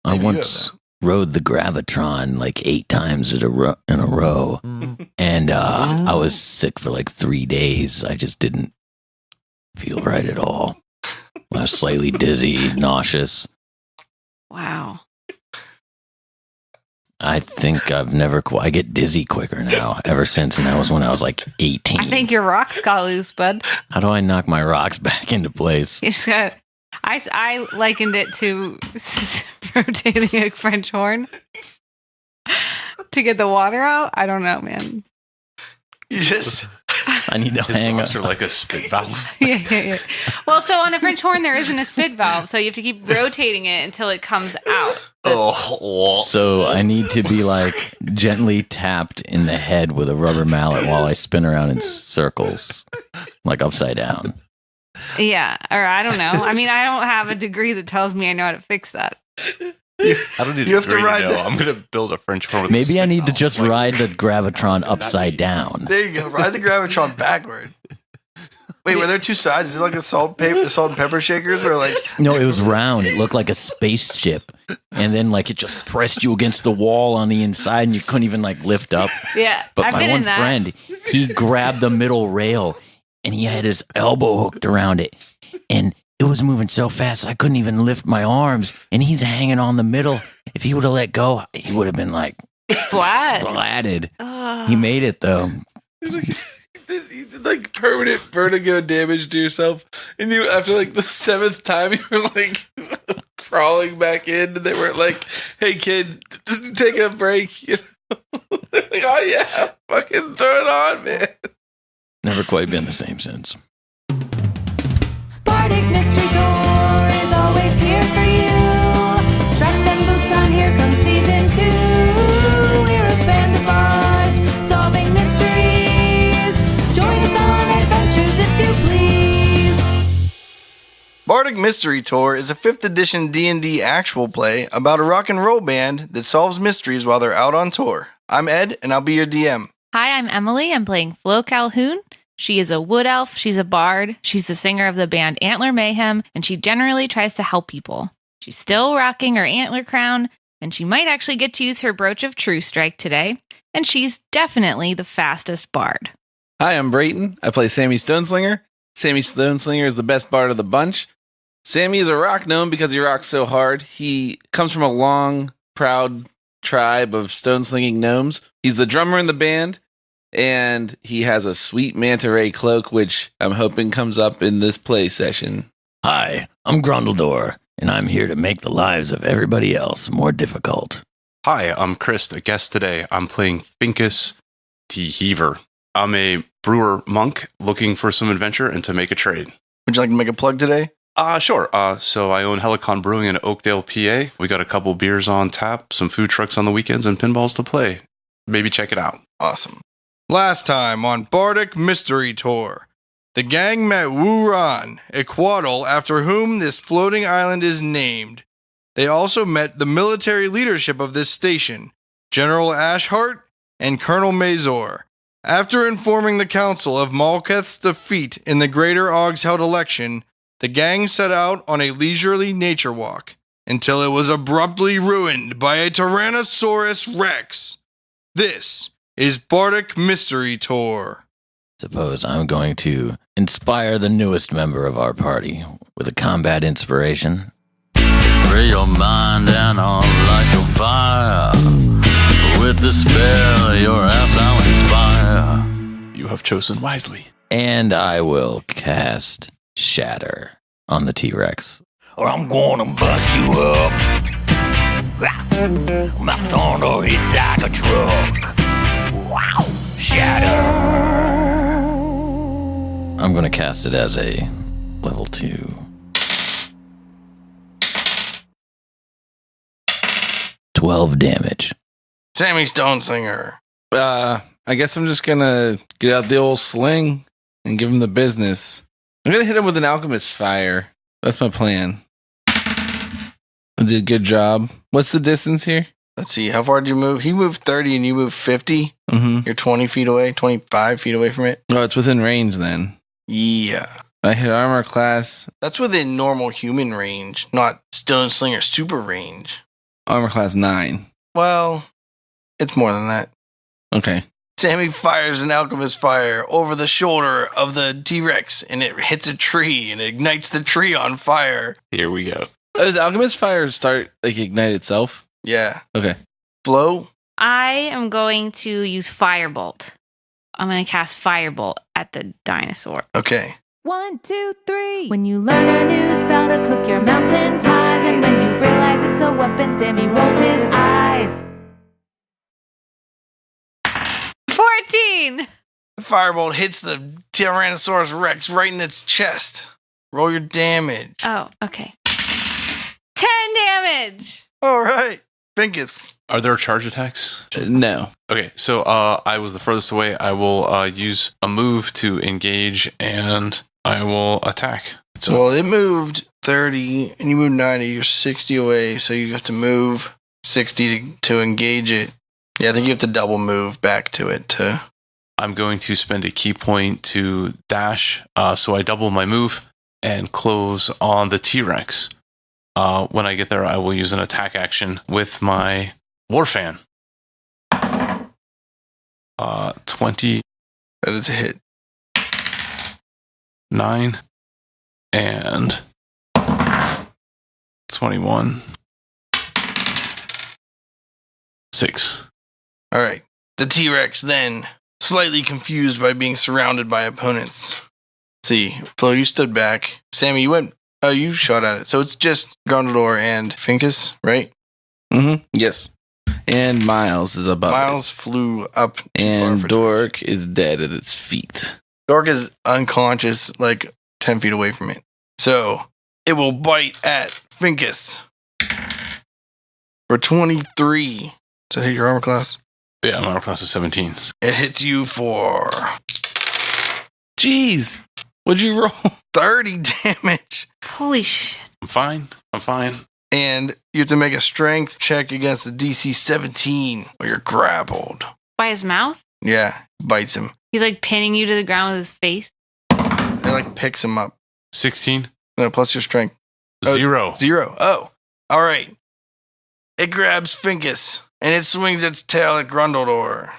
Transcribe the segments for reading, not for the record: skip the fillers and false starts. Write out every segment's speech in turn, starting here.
I once rode the Gravitron like 8 times in a row, and I was sick for like 3 days. I just didn't feel right at all. I was slightly dizzy, nauseous. Wow. I think I get dizzy quicker now, ever since, and that was when I was like 18. I think your rocks got loose, bud. How do I knock my rocks back into place? You just got. I likened it to rotating a French horn to get the water out. I don't know, man. You just... I need to hang up. Are like a spit valve. Yeah. Well, so on a French horn, there isn't a spit valve, so you have to keep rotating it until it comes out. So I need to be like gently tapped in the head with a rubber mallet while I spin around in circles, like upside down. Yeah, or I don't know. I mean, I don't have a degree that tells me I know how to fix that. I don't need You have to ride I'm going to build a French horn with Maybe a I spit need to valve. just ride the Gravitron upside down. There you go. Ride the Gravitron backward. Wait, were there two sides? Is it like the salt and pepper shakers, or like? No, it was round. It looked like a spaceship, and then like it just pressed you against the wall on the inside, and you couldn't even like lift up. Yeah, But I've my been one in that. friend, he grabbed the middle rail, and he had his elbow hooked around it, and it was moving so fast I couldn't even lift my arms, and he's hanging on the middle. If he would have let go, he would have been like Splat. splatted. Ugh. He made it though. You did like permanent vertigo damage to yourself, and you after like the 7th time you were like crawling back in, and they were like, "Hey kid, just taking a break." You know? They're like, "Oh yeah, fucking throw it on, man." Never quite been the same since. Bardic Mystery Tour is always here for you. Strap them boots on, here comes season 2. We're a band of bards solving mysteries. Join us on adventures if you please. Bardic Mystery Tour is a 5th edition D&D actual play about a rock and roll band that solves mysteries while they're out on tour. I'm Ed, and I'll be your DM. Hi, I'm Emily. I'm playing Flo Calhoun. She is a wood elf. She's a bard. She's the singer of the band Antler Mayhem, and she generally tries to help people. She's still rocking her antler crown, and she might actually get to use her brooch of true strike today. And she's definitely the fastest bard. Hi, I'm Brayton. I play Sammy Stoneslinger. Sammy Stoneslinger is the best bard of the bunch. Sammy is a rock gnome because he rocks so hard. He comes from a long, proud tribe of stone-slinging gnomes. He's the drummer in the band, and he has a sweet manta ray cloak, which I'm hoping comes up in this play session. Hi, I'm Grundledor, and I'm here to make the lives of everybody else more difficult. Hi, I'm Chris, a guest today. I'm playing Finkus T. Heaver. I'm a brewer monk looking for some adventure and to make a trade. Would you like to make a plug today? Sure. So I own Helicon Brewing in Oakdale, PA. We got a couple beers on tap, some food trucks on the weekends, and pinballs to play. Maybe check it out. Awesome. Last time on Bardic Mystery Tour, the gang met Wuraan, a quaddle after whom this floating island is named. They also met the military leadership of this station, General Ashhart and Colonel Mazor. After informing the council of Malketh's defeat in the Greater Ogsheld election, the gang set out on a leisurely nature walk until it was abruptly ruined by a Tyrannosaurus Rex. This is Bardic Mystery Tour. Suppose I'm going to inspire the newest member of our party with a combat inspiration. Free your mind and I'll light your fire. With the spell, your ass I'll inspire. You have chosen wisely. And I will cast Shatter on the T-Rex. Or I'm gonna bust you up. My thunder hits like a truck. Wow. Shatter. I'm gonna cast it as a level 2. 12 damage. Sammy Stoneslinger. I guess I'm just gonna get out the old sling and give him the business. I'm gonna hit him with an alchemist fire. That's my plan. I did a good job. What's the distance here? Let's see, how far did you move? He moved 30 and you moved 50. Mm-hmm. You're 20 feet away, 25 feet away from it. Oh, it's within range then. Yeah. I hit armor class. That's within normal human range, not Stoneslinger super range. armor class 9. Well, it's more than that. Okay. Sammy fires an alchemist fire over the shoulder of the T-Rex, and it hits a tree and ignites the tree on fire. Here we go. Does alchemist fire start, ignite itself? Yeah. Okay. Flo? I am going to use Firebolt. I'm going to cast Firebolt at the dinosaur. Okay. 1, 2, 3. When you learn a new spell to cook your mountain pies, and when you realize it's a weapon, Sammy rolls his eyes. 14! The firebolt hits the Tyrannosaurus Rex right in its chest. Roll your damage. Oh, okay. 10 damage! All right. Finkus. Are there charge attacks? No. Okay, so I was the furthest away. I will use a move to engage, and I will attack. So Well, it moved 30, and you moved 90. You're 60 away, so you have to move 60 to engage it. Yeah, I think you have to double move back to it to... I'm going to spend a key point to dash, so I double my move and close on the T-Rex. When I get there, I will use an attack action with my Warfan. 20. That is a hit. 9 and 21. 6. All right. The T-Rex then, slightly confused by being surrounded by opponents. See, Flo, you stood back. Sammy, you went... Oh, you shot at it. So it's just Grundledor and Finkus, right? Mm-hmm. Yes. And Miles is above Miles flew up too it. And far for Dork is dead at its feet. Dork is unconscious, like 10 feet away from it. So it will bite at Finkus for 23. Does that hit your armor class? Yeah, my armor class is 17. It hits you for Jeez. What'd you roll? 30 damage. Holy shit. I'm fine. And you have to make a strength check against the DC 17 or you're grappled. By his mouth? Yeah, bites him. He's like pinning you to the ground with his face. It like picks him up. 16. No, plus your strength. Oh, 0. 0. Oh, all right. It grabs Finkus and it swings its tail at Grundledor.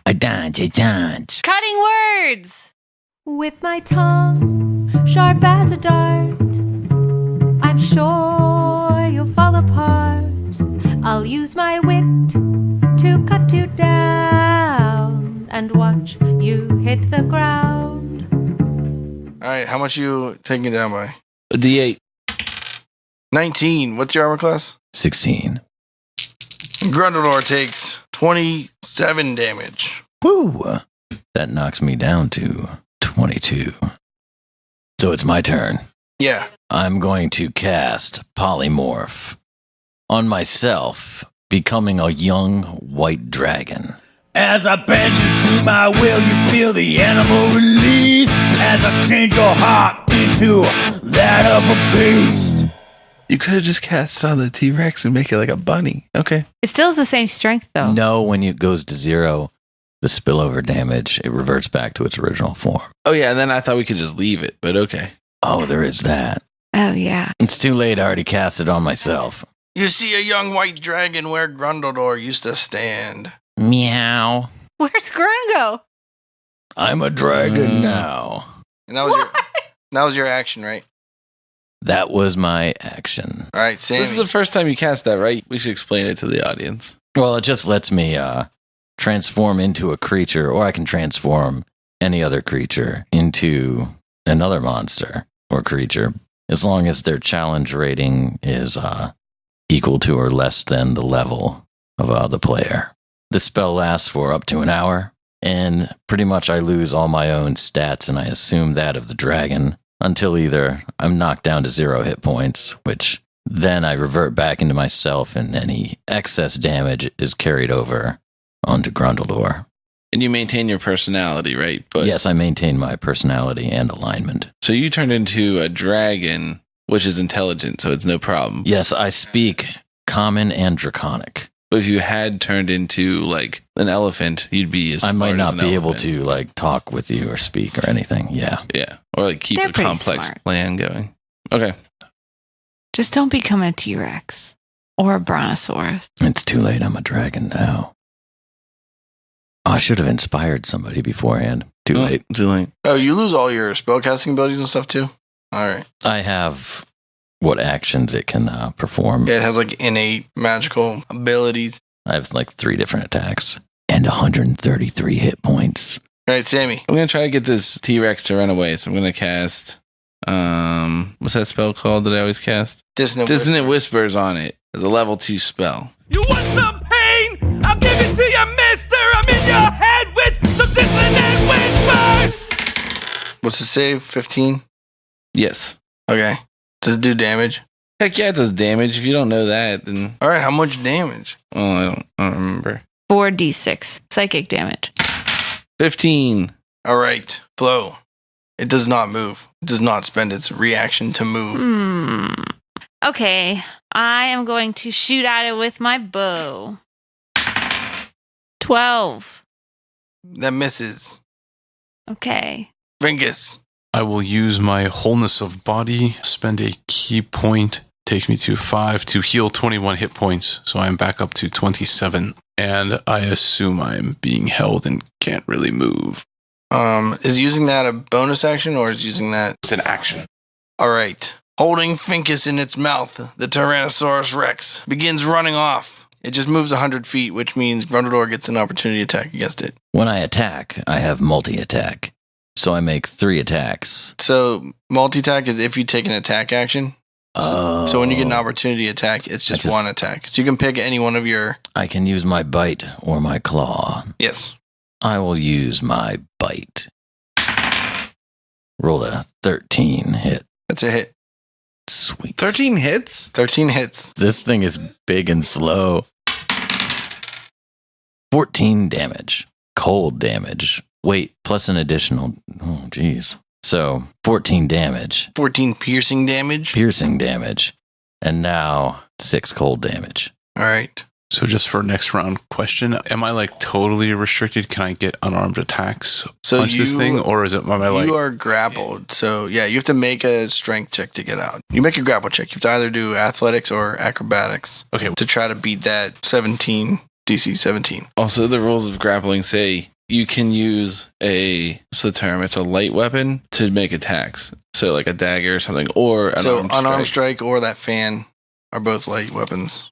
I dodge. Cutting words! With my tongue sharp as a dart, I'm sure you'll fall apart. I'll use my wit to cut you down and watch you hit the ground. All right, how much you taking it down by? A D8. 19. What's your armor class? 16. Grundledor takes 27 damage. Woo! That knocks me down to 22. So it's my turn. Yeah. I'm going to cast Polymorph on myself, becoming a young white dragon. As I bend you to my will, you feel the animal release. As I change your heart into that of a beast. You could have just cast it on the T-Rex and make it like a bunny. Okay. It still has the same strength, though. No, when it goes to 0, the spillover damage, it reverts back to its original form. Oh, yeah, and then I thought we could just leave it, but okay. Oh, there is that. Oh, yeah. It's too late. I already cast it on myself. You see a young white dragon where Grundledor used to stand. Meow. Where's Grungo? I'm a dragon now. And that was your action, right? That was my action. All right, So Sammy. this is the first time you cast that, right? We should explain it to the audience. Well, it just lets me transform into a creature, or I can transform any other creature into another monster or creature, as long as their challenge rating is equal to or less than the level of the player. The spell lasts for up to an hour, and pretty much I lose all my own stats, and I assume that of the dragon, until either I'm knocked down to 0 hit points, which then I revert back into myself, and any excess damage is carried over onto Grundledor. And you maintain your personality, right? But Yes, I maintain my personality and alignment. So you turned into a dragon, which is intelligent, so it's no problem. Yes, I speak Common and Draconic. But if you had turned into like an elephant, you'd be as I might smart as not an be able elephant. to like talk with you or speak or anything. Yeah. Yeah, or like keep They're a pretty complex smart. plan going. Okay. Just don't become a T-Rex. Or a brontosaurus. It's too late. I'm a dragon now. Oh, I should have inspired somebody beforehand. Too late. Too late. Oh, you lose all your spellcasting abilities and stuff too? All right. I have what actions it can perform. Yeah, it has like innate magical abilities. I have like 3 different attacks and 133 hit points. All right, Sammy. I'm going to try to get this T-Rex to run away. So I'm going to cast, what's that spell called that I always cast? Dissonant Whispers on it as a level 2 spell. You want some pain? I'll give it to you, mister. I'm in your head with some dissonant whispers. What's the save? 15? Yes. Okay. Does it do damage? Heck yeah, it does damage. If you don't know that, then... All right, how much damage? Oh, I don't remember. 4d6 psychic damage. 15. All right, Flo. It does not move. It does not spend its reaction to move. Okay, I am going to shoot at it with my bow. 12. That misses. Okay. Fingus. I will use my wholeness of body, spend a key point, takes me to 5 to heal 21 hit points. So I'm back up to 27. And I assume I'm being held and can't really move. Is using that a bonus action or is using that? It's an action. All right. Holding Finkus in its mouth, the Tyrannosaurus Rex begins running off. It just moves 100 feet, which means Grundledor gets an opportunity attack against it. When I attack, I have multi-attack. So I make 3 attacks. So multi-attack is if you take an attack action. So when you get an Oh. opportunity attack, it's just one attack. So you can pick any one of your... I can use my bite or my claw. Yes. I will use my bite. Roll a 13 hit. That's a hit. Sweet. 13 hits? 13 hits. This thing is big and slow. 14 damage. Cold damage. Wait, plus an additional... Oh, jeez. So, 14 damage. 14 piercing damage. Piercing damage. And now, 6 cold damage. All right. So just for next round question, am I like totally restricted? Can I get unarmed attacks? So Punch this thing? Or is it, am I like... You are grappled. So, yeah, you have to make a strength check to get out. You make a grapple check. You have to either do athletics or acrobatics Okay. to try to beat that 17, DC 17. Also, the rules of grappling say you can use what's the term? It's a light weapon to make attacks. So like a dagger or something, or an So, armed unarmed strike. strike or that fan are both light weapons.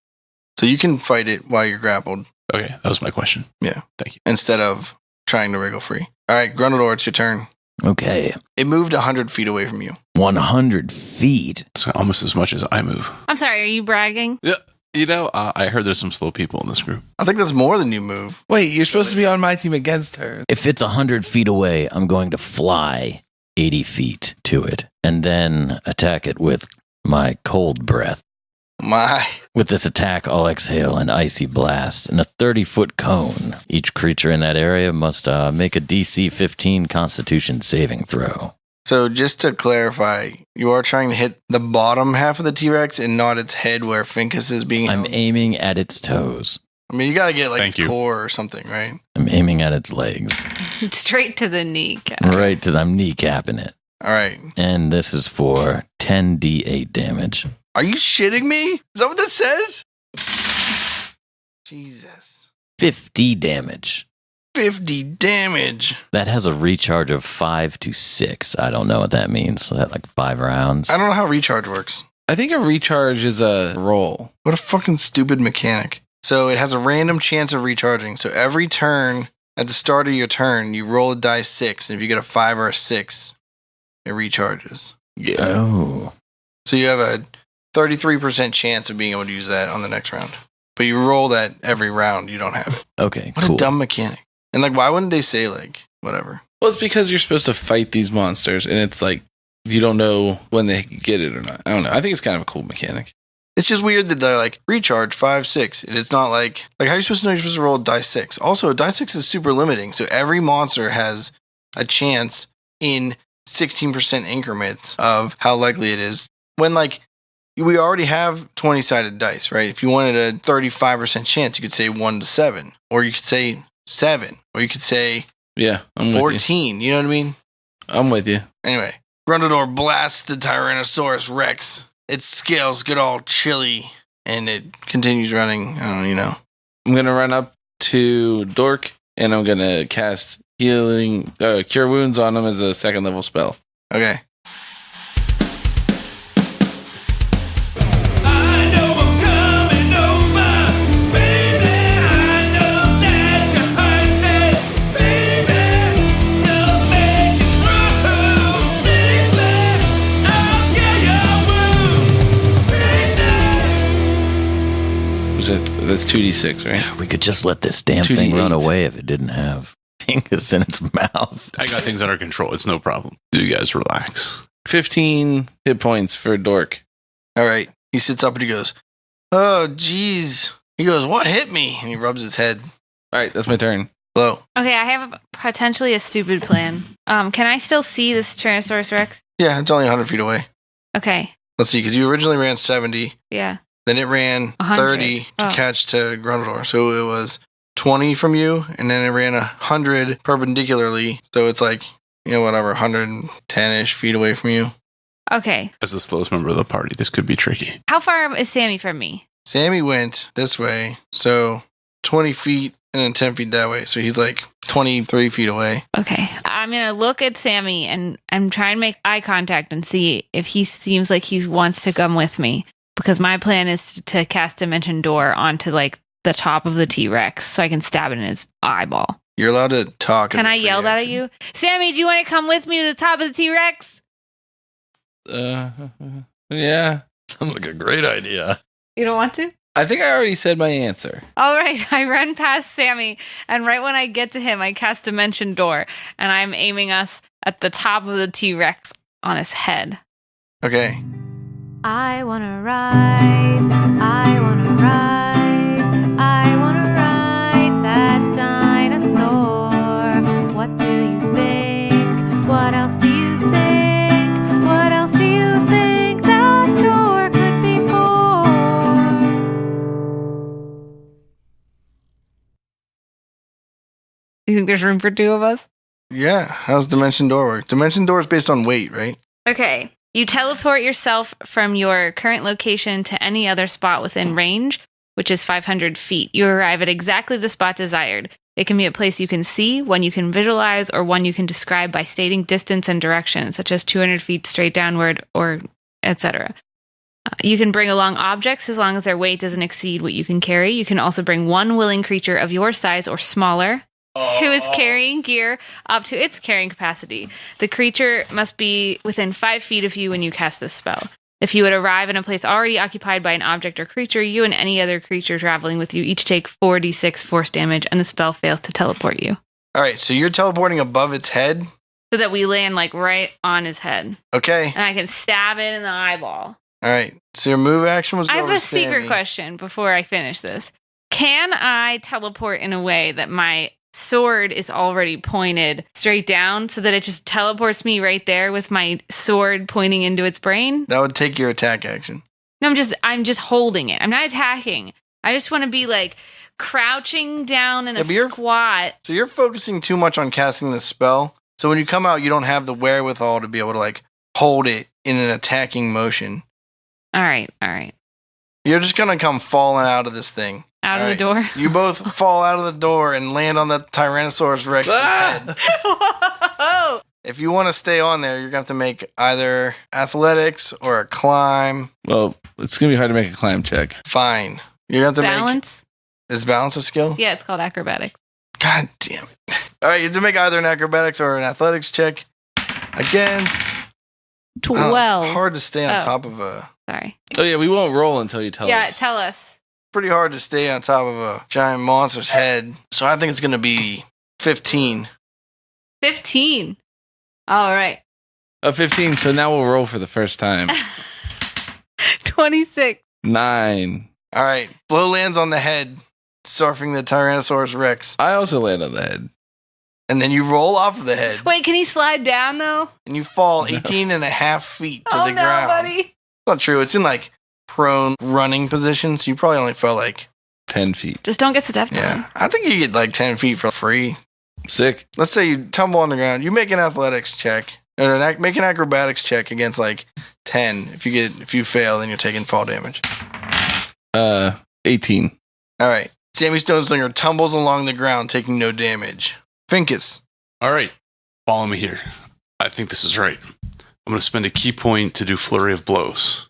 So you can fight it while you're grappled Okay, that was my question. Yeah. Thank you. instead of trying to wriggle free. All right, Grundledor, it's your turn. Okay. It moved 100 feet away from you. 100 feet. It's almost as much as I move. I'm sorry, are you bragging? Yeah. You know, I heard there's some slow people in this group. I think that's more than you move. Wait, you're supposed to be on my team against her. If it's 100 feet away, I'm going to fly 80 feet to it and then attack it with my cold breath. My. With this attack, I'll exhale an icy blast in a 30-foot cone. Each creature in that area must make a DC 15 Constitution saving throw. So just to clarify, you are trying to hit the bottom half of the T-Rex and not its head where Finkus is being I'm held? aiming at its toes. I mean, you got to get like Thank its you. core or something, right? I'm aiming at its legs. Straight to the kneecap. Right to I'm kneecapping it. All right. And this is for 10d8 damage. Are you shitting me? Is that what that says? Jesus. 50 damage. 50 damage. That has a recharge of 5 to 6. I don't know what that means. So that like 5 rounds. I don't know how recharge works. I think a recharge is a roll. What a fucking stupid mechanic. So it has a random chance of recharging. So every turn, at the start of your turn, you roll a die 6. And if you get a 5 or a 6, it recharges. Yeah. Oh. So you have a 33% chance of being able to use that on the next round. But you roll that every round, you don't have it. Okay, What cool. a dumb mechanic. And like, why wouldn't they say like, whatever? Well, it's because you're supposed to fight these monsters, and it's like you don't know when they get it or not. I don't know. I think it's kind of a cool mechanic. It's just weird that they're like, recharge 5, 6. And it's not like how are you supposed to know you're supposed to roll a die 6? Also, die 6 is super limiting. So every monster has a chance in 16% increments of how likely it is. When like, we already have 20-sided dice, right? If you wanted a 35% chance, you could say 1 to 7. Or you could say 7. Or you could say Yeah, I'm with you. 14. You know what I mean? I'm with you. Anyway, Grundledor blasts the Tyrannosaurus Rex. Its scales get all chilly and it continues running. I don't know. I'm going to run up to Dork, and I'm going to cast healing, Cure Wounds on him as a 2nd level spell. Okay. I know I'm coming over, baby. I know that you're hurting, baby. You'll make it through safely. I'll cure your wounds, baby. That's 2d6, right? We could just let this damn thing 2d8. run away if it didn't have fingers in its mouth. I got things under control. It's no problem. You guys relax. 15 hit points for Dork. All right. He sits up and he goes, "Oh, geez." He goes, "What hit me?" And he rubs his head. All right, that's my turn. Low. Okay, I have potentially a stupid plan. Can I still see this Tyrannosaurus Rex? Yeah, it's only 100 feet away. Okay, Let's see, because you originally ran 70. yeah. Then it ran 100. 30 to Oh. catch to Grundledor. So it was 20 from you, and then it ran 100 perpendicularly. So it's like, whatever, 110-ish feet away from you. Okay, As the slowest member of the party, this could be tricky. how far is Sammy from me? Sammy went this way, so 20 feet and then 10 feet that way. So he's like 23 feet away. Okay, I'm gonna look at Sammy and I'm trying to make eye contact and see if he seems like he wants to come with me. Because my plan is to cast Dimension Door onto like the top of the T-Rex so I can stab it in his eyeball. You're allowed to talk. as Can a I free yell that at action. you? Sammy, do you want to come with me to the top of the T-Rex? Yeah. Sounds like a great idea. You don't want to? I think I already said my answer. All right, I run past Sammy, and right when I get to him, I cast Dimension Door, and I'm aiming us at the top of the T-Rex on his head. Okay. I wanna ride, I wanna ride, I wanna ride that dinosaur. What do you think? What else do you think? What else do you think that door could be for? Do you think there's room for two of us? Yeah. How's Dimension Door work? Dimension Door is based on weight, right? Okay. You teleport yourself from your current location to any other spot within range, which is 500 feet. You arrive at exactly the spot desired. It can be a place you can see, one you can visualize, or one you can describe by stating distance and direction, such as 200 feet straight downward, or etc. You can bring along objects as long as their weight doesn't exceed what you can carry. You can also bring one willing creature of your size or smaller who is carrying gear up to its carrying capacity. The creature must be within 5 feet of you when you cast this spell. If you would arrive in a place already occupied by an object or creature, you and any other creature traveling with you each take 4d6 force damage, and the spell fails to teleport you. All right. So you're teleporting above its head. So that we land like right on his head. Okay. And I can stab it in the eyeball. All right. So your move action was. I go have over a to secret Sammy. question before I finish this. Can I teleport in a way that my sword is already pointed straight down so that it just teleports me right there with my sword pointing into its brain? That would take your attack action. No, I'm just holding it. I'm not attacking. I just want to be like crouching down in Yeah, a but you're- squat. So you're focusing too much on casting this spell. So when you come out, you don't have the wherewithal to be able to like hold it in an attacking motion. All right. You're just gonna come falling out of this thing. Out All of the door. You both fall out of the door and land on the Tyrannosaurus Rex's head. Whoa! If you want to stay on there, you're gonna have to make either athletics or a climb. Well, it's going to be hard to make a climb check. Fine. You're gonna have to Balance? make. Is balance a skill? Yeah, it's called acrobatics. God damn it! All right, you have to make either an acrobatics or an athletics check against. 12. Hard to stay on Oh. top of a. Sorry. Oh, yeah, we won't roll until you tell Yeah, us. tell us. Pretty hard to stay on top of a giant monster's head. So I think it's gonna be 15. 15. All right. 15, so now we'll roll for the first time. 26. 9. All right, Flo lands on the head, surfing the Tyrannosaurus Rex, I also land on the head. and then you roll off of the head, Wait, can he slide down though? and you fall 18 and a half feet to Oh the no, ground. buddy. Not true. It's in like prone running position, so you probably only fell like 10 feet. Just don't get stepped on. yeah. I think you get like 10 feet for free. Sick. Let's say you tumble on the ground. You make an athletics check, or make an acrobatics check against like 10. If you fail, then you're taking fall damage. 18. All right. Sammy Stoneslinger tumbles along the ground, taking no damage. Finkus. All right. Follow me here. I think this is right. I'm going to spend a key point to do Flurry of Blows.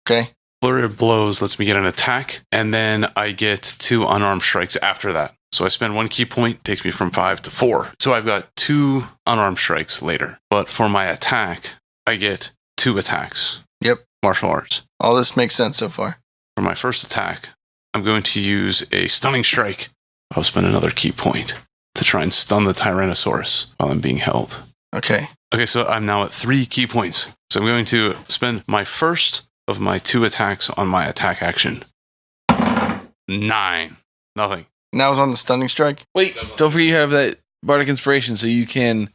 Okay. Flurry of Blows lets me get an attack, and then I get 2 unarmed strikes after that. So I spend 1 key point, takes me from 5 to 4. So I've got 2 unarmed strikes later. But for my attack, I get 2 attacks. Yep. Martial arts. All this makes sense so far. For my first attack, I'm going to use a stunning strike. I'll spend another key point to try and stun the Tyrannosaurus while I'm being held. Okay. Okay, so I'm now at 3 key points. So I'm going to spend my first of my 2 attacks on my attack action. 9. Nothing. And that was on the stunning strike? Wait, don't forget you have that Bardic Inspiration, so you can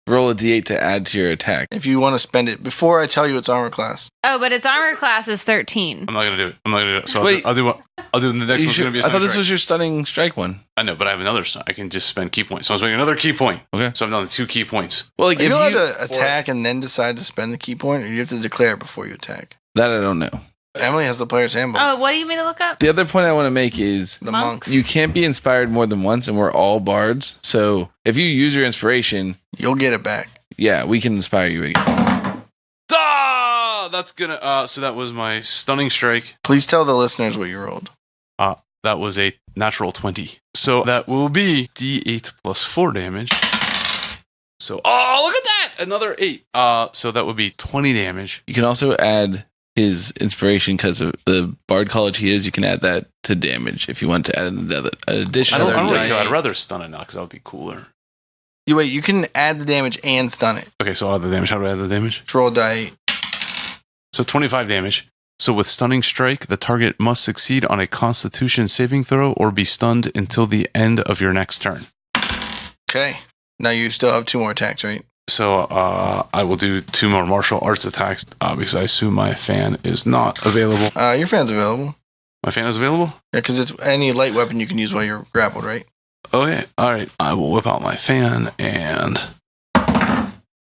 roll a d8 to add to your attack. If you want to spend it before I tell you its armor class. Oh, but its armor class is 13. I'm not going to do it. I'm not going to do it. So Wait. I'll do the next one's going to be a I thought stunning this strike. was your stunning strike one. I know, but I have another stun. I can just spend key points. So I'm spending another key point. Okay. So I'm down to 2 key points. Well, like Are you if allowed you to attack and then decide to spend the key point, or do you have to declare it before you attack? that I don't know. Emily has the player's handbook. Oh, what do you mean to look up? The other point I want to make is The monks. monks. you can't be inspired more than once, and we're all bards. So if you use your inspiration, You'll get it back. yeah, we can inspire you again. Ah! That's going to... So that was my stunning strike. Please tell the listeners what you rolled. That was a natural 20. So that will be D8 plus 4 damage. So, oh, look at that! Another 8. So that would be 20 damage. You can also add his inspiration because of the bard college he is. You can add that to damage if you want to add an I additional. don't really care. die. I'd rather stun it now because that would be cooler. You can add the damage and stun it. Okay, so I'll add the damage. How do I add the damage? Just roll die 8. So 25 damage. So with Stunning Strike, the target must succeed on a Constitution saving throw or be stunned until the end of your next turn. Okay. Now you still have 2 more attacks, right? So I will do 2 more martial arts attacks because I assume my fan is not available. Your fan's available. My fan is available? Yeah, because it's any light weapon you can use while you're grappled, right? Okay, all right. I will whip out my fan and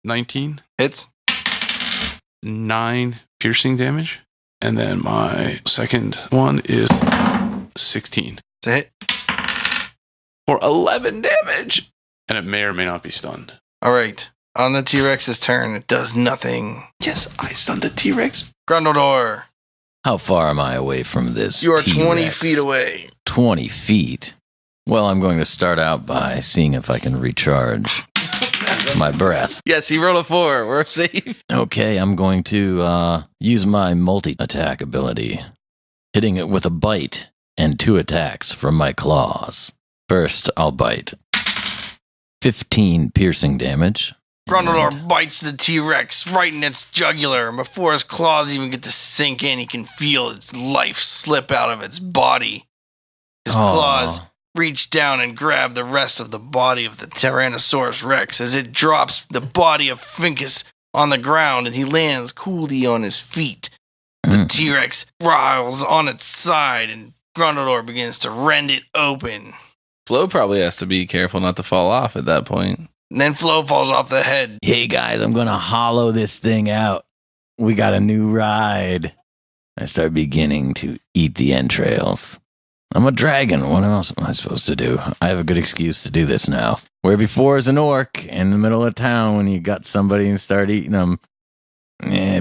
19, Hits. 9 piercing damage. And then my second one is 16 It's a hit. for 11 damage. And it may or may not be stunned. All right. On the T-Rex's turn, it does nothing. Yes, I stunned the T-Rex. Grundledor, How far am I away from this? you are 20 T-Rex? feet away. 20 feet? Well, I'm going to start out by seeing if I can recharge my breath. Yes, he rolled a 4. We're safe. Okay, I'm going to use my multi-attack ability, hitting it with a bite and 2 attacks from my claws. First, I'll bite. 15 piercing damage. Grundledor bites the T-Rex right in its jugular, and before his claws even get to sink in, he can feel its life slip out of its body. His Aw. claws reach down and grab the rest of the body of the Tyrannosaurus Rex as it drops the body of Finkus on the ground, and he lands coolly on his feet. The T-Rex riles on its side, and Grundledor begins to rend it open. Flo probably has to be careful not to fall off at that point. And then Flo falls off the head. Hey guys, I'm going to hollow this thing out. We got a new ride. I start beginning to eat the entrails. I'm a dragon. What else am I supposed to do? I have a good excuse to do this now. Where before is an orc in the middle of town when you got somebody and start eating them.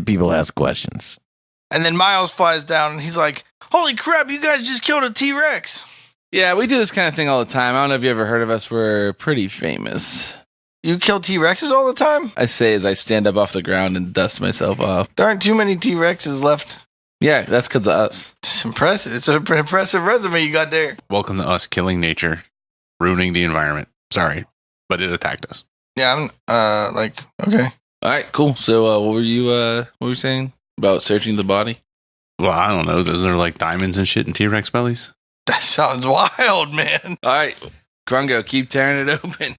People ask questions. And then Miles flies down, and he's like, "Holy crap, you guys just killed a T-Rex." Yeah, we do this kind of thing all the time. I don't know if you ever heard of us. We're pretty famous. You kill T-Rexes all the time? I say as I stand up off the ground and dust myself off. There aren't too many T-Rexes left. Yeah, that's because of us. It's impressive. It's an impressive resume you got there. Welcome to us killing nature, ruining the environment. Sorry, but it attacked us. Yeah, I'm, okay. All right, cool. So what were you saying about searching the body? Well, I don't know. Is there like diamonds and shit in T-Rex bellies? That sounds wild, man. All right, Grungo, keep tearing it open.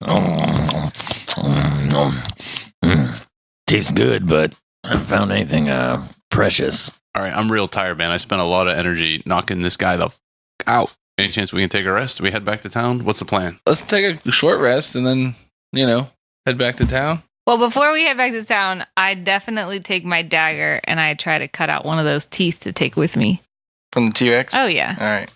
Tastes good, but I haven't found anything precious. All right, I'm real tired, man. I spent a lot of energy knocking this guy the out. Any chance we can take a rest? Do we head back to town? What's the plan? Let's take a short rest and then, head back to town. Well, before we head back to town, I definitely take my dagger and I try to cut out one of those teeth to take with me. from the T-Rex? Oh, yeah. All right.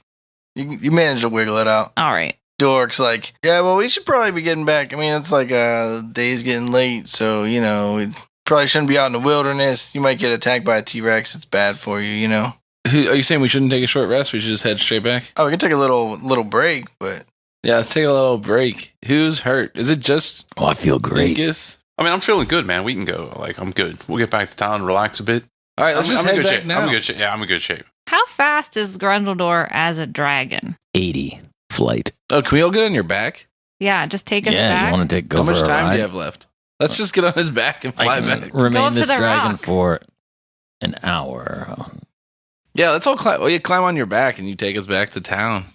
You managed to wiggle it out. All right. Dork's like, yeah, well, we should probably be getting back. I mean, it's like the day's getting late, so, you know, we probably shouldn't be out in the wilderness. You might get attacked by a T-Rex. It's bad for you, you know? Are you saying we shouldn't take a short rest? We should just head straight back? Oh, we can take a little break, but... Yeah, let's take a little break. Who's hurt? Is it just Oh, I feel great. Dingus? I mean, I'm feeling good, man. We can go. Like, I'm good. We'll get back to town, relax a bit. All right, let's just I'm in head good back shape. now. I'm in good shape. Yeah, I'm in good shape. How fast is Grundledor as a dragon? 80 flight. Oh, can we all get on your back? Yeah, just take us Yeah, back. you want to go How for much a time ride? do you have left? Let's just get on his back and I fly can back. Go up remain to this the dragon rock. for an hour. Yeah, let's all climb. Oh, yeah, climb on your back and you take us back to town.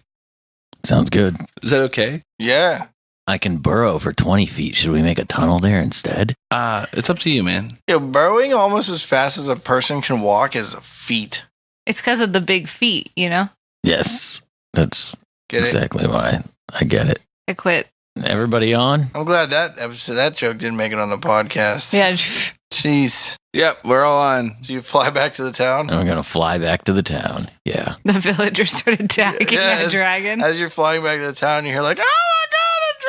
Sounds good. Is that okay? Yeah. I can burrow for 20 feet. Should we make a tunnel there instead? It's up to you, man. Yeah, burrowing almost as fast as a person can walk is a feat. It's because of the big feet, you know? Yes. That's Get it? exactly why. I get it. I quit. Everybody on? I'm glad that episode, that joke didn't make it on the podcast. Yeah. Jeez. Yep, we're all on. So you fly back to the town? And we're going to fly back to the town. Yeah. The villagers started attacking Yeah, that dragon. As you're flying back to the town, you hear like, oh my god, a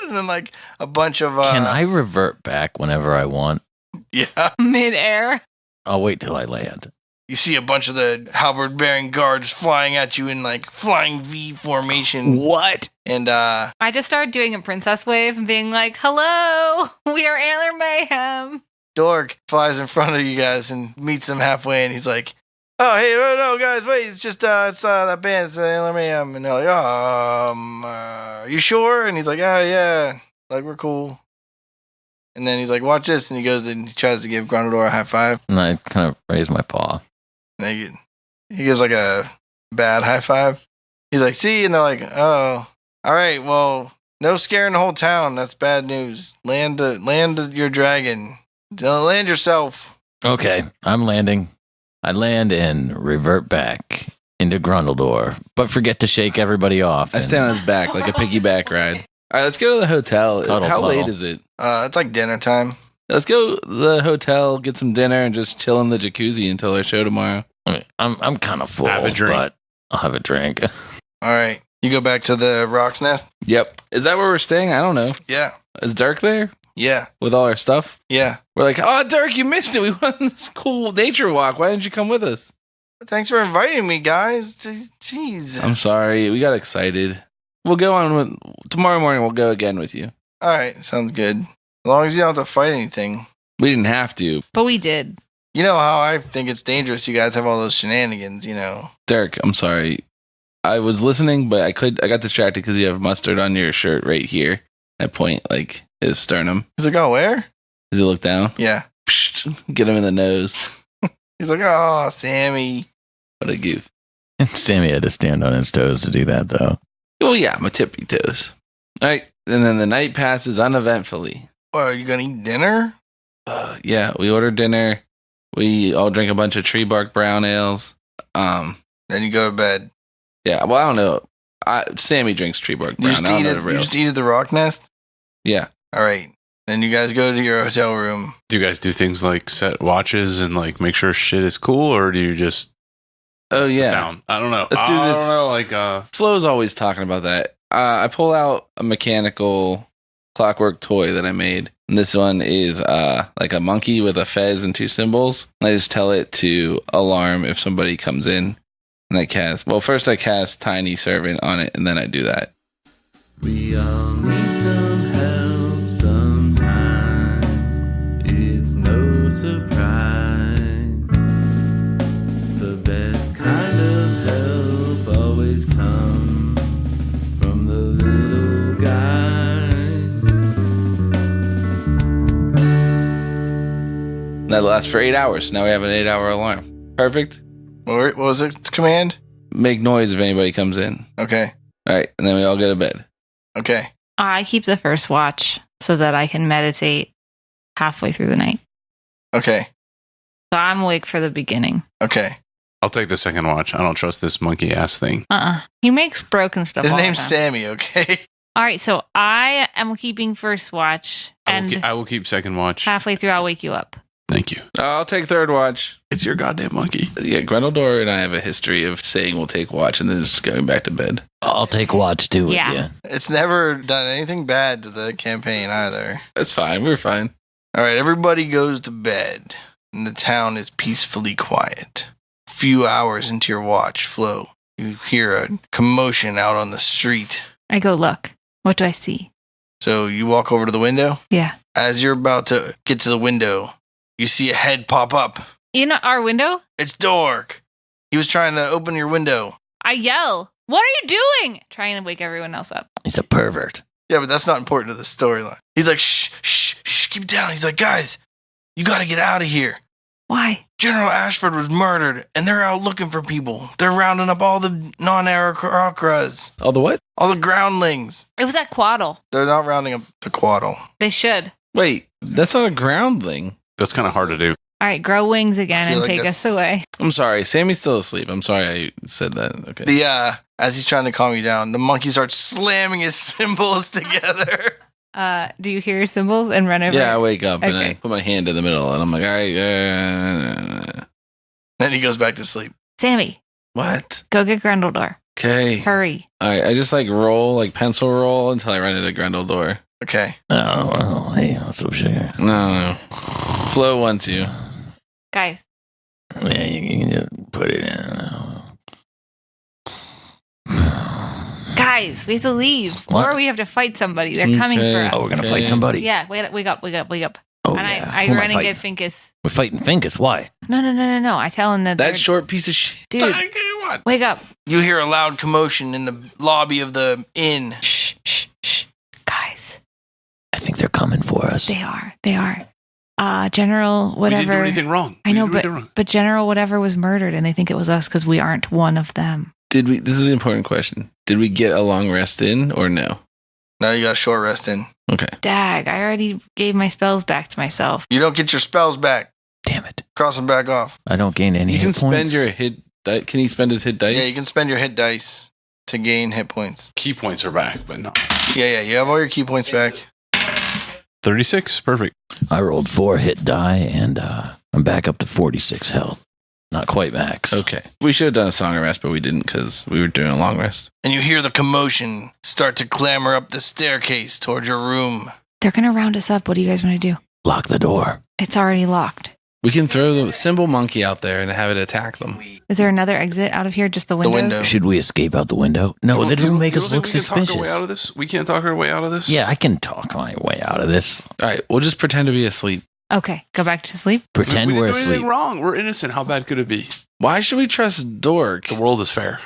dragon! And then like a bunch of... Can I revert back whenever I want? Yeah. Midair. I'll wait till I land. You see a bunch of the halberd-bearing guards flying at you in like flying V formation. What? And I just started doing a princess wave and being like, hello, we are Antler Mayhem. Dork flies in front of you guys and meets them halfway, and he's like, oh, hey, no, guys, wait, it's just, it's that band, it's Antler Mayhem. And they're like, are you sure? And he's like, oh, yeah, like, we're cool. And then he's like, watch this, and he goes and he tries to give Grundledor a high five. And I kind of raise my paw. And he gives like a bad high five. He's like, see? And they're like, oh, all right, well, no scaring the whole town. That's bad news. Land your dragon. Land yourself. Okay, I'm landing. I land and revert back into Grundledor, but forget to shake everybody off. I and- stand on his back like a piggyback ride. All right, let's go to the hotel. Cuddle How late puddle. is it? It's like dinner time. Let's go to the hotel, get some dinner, and just chill in the jacuzzi until our show tomorrow. I mean, I'm kind of full, Have a drink. but I'll have a drink. All right. You go back to the Rock's Nest? Yep. Is that where we're staying? I don't know. Yeah. Is Dirk there Yeah. with all our stuff? Yeah. We're like, oh, Dirk, you missed it. We went on this cool nature walk. Why didn't you come with us? Thanks for inviting me, guys. Jeez. I'm sorry. We got excited. We'll go on tomorrow morning. We'll go again with you. All right. Sounds good. As long as you don't have to fight anything. We didn't have to. But we did. You know how I think it's dangerous you guys have all those shenanigans, you know. Dirk, I'm sorry. I was listening, but I got distracted because you have mustard on your shirt right here. I point like his sternum. He's like, oh, where? Does he look down? Yeah. Psh, get him in the nose. He's like, oh, Sammy. What a goof. And Sammy had to stand on his toes to do that, though. Oh yeah, my tippy toes. All right, and then the night passes uneventfully. Well, are you going to eat dinner? Yeah, we ordered dinner. We all drank a bunch of tree bark brown ales. Then you go to bed. Yeah, well, I don't know. Sammy drinks tree bark You brown. just, I don't eat know it, the you rails. just eat at the Rock Nest? Yeah. All right. Then you guys go to your hotel room. Do you guys do things like set watches and like make sure shit is cool, or do you just Oh just yeah. down? I don't know. Let's do I this. don't know. Like Flo's always talking about that. I pull out a mechanical clockwork toy that I made. And this one is like a monkey with a fez and two cymbals. And I just tell it to alarm if somebody comes in. And I cast, well, first I cast Tiny Servant on it, and then I do that. We all need some help sometimes. It's no surprise. The best kind of help always comes from the little guy. That lasts for 8 hours. Now we have an 8-hour alarm. Perfect. What was its command? Make noise if anybody comes in. Okay. All right, and then we all go to bed. Okay. I keep the first watch so that I can meditate halfway through the night. Okay. So I'm awake for the beginning. Okay. I'll take the second watch. I don't trust this monkey ass thing. He makes broken stuff. His all the name's time. Sammy, okay? All right, so I am keeping first watch, and I will keep second watch. halfway through I'll wake you up. Thank you. I'll take third watch. It's your goddamn monkey. Yeah, Grendeldor and I have a history of saying we'll take watch and then just going back to bed. I'll take watch too with Yeah. you. It's never done anything bad to the campaign either. That's fine. We're fine. All right, everybody goes to bed, and the town is peacefully quiet. A few hours into your watch, Flo, you hear a commotion out on the street. I go look. What do I see? So you walk over to the window. Yeah. As you're about to get to the window, you see a head pop up. In our window? It's Dork. He was trying to open your window. I yell, "What are you doing?" Trying to wake everyone else up. He's a pervert. Yeah, but that's not important to the storyline. He's like, shh, shh, shh, keep down. He's like, guys, you got to get out of here. Why? General Ashford was murdered, and they're out looking for people. They're rounding up all the non-Aracras, All the what? all the groundlings. It was at Quaddle. They're not rounding up the Quaddle. They should. Wait, that's not a groundling. That's kind of hard to do. All right, grow wings I again feel and like take us that's- away. I'm sorry. Sammy's still asleep. I'm sorry I said that. Okay. As he's trying to calm you down, the monkey starts slamming his cymbals together. Do you hear your cymbals and run over? Yeah, I wake up and I Okay. put my hand in the middle and I'm like, all right. Then he goes back to sleep. Sammy, What? go get Grendeldor. Okay. Hurry. All right. I just roll, pencil roll until I run into Grendeldor. Okay. Oh, hey, what's up, sugar? No. Flo wants you. Guys, Yeah, you can just put it in. guys, we have to leave. What? Or we have to fight somebody. They're coming Okay. for us. Oh, we're gonna Okay. fight somebody. Yeah, wake up. Oh, And yeah. I Who am run and fighting? get Finkus. We're fighting Finkus. Why? No. I tell him that That they're- short piece of shit. Dude, Okay, what? wake up. You hear a loud commotion in the lobby of the inn. Shh. Guys, I think they're coming for us. they are. General We didn't do whatever. anything wrong. I We know, didn't do anything wrong. but General whatever was murdered and they think it was us because we aren't one of them. Did we? This is an important question. Did we get a long rest in or no? Now you got a short rest in. Okay. Dag, I already gave my spells back to myself. You don't get your spells back. Damn it! Cross them back off. I don't gain any. You can hit spend points. your hit. Can he spend his hit dice? Yeah, you can spend your hit dice to gain hit points. Key points are back, but no. Yeah, you have all your key points back. 36? Perfect. I rolled 4 hit die, and I'm back up to 46 health. Not quite max. Okay. We should have done a song of rest, but we didn't because we were doing a long rest. And you hear the commotion start to clamber up the staircase towards your room. They're going to round us up. What do you guys want to do? Lock the door. It's already locked. We can throw the symbol monkey out there and have it attack them. Is there another exit out of here? Just the windows? window. Should we escape out the window? No, You that don't- will make you us don't look think we can talk our way suspicious. out of this? We can't talk our way out of this? Yeah, I can talk my way out of this. All right. We'll just pretend to be asleep. Okay, go back to sleep. Pretend we we're didn't do asleep. anything wrong. We're innocent. How bad could it be? Why should we trust Dork The world is fair.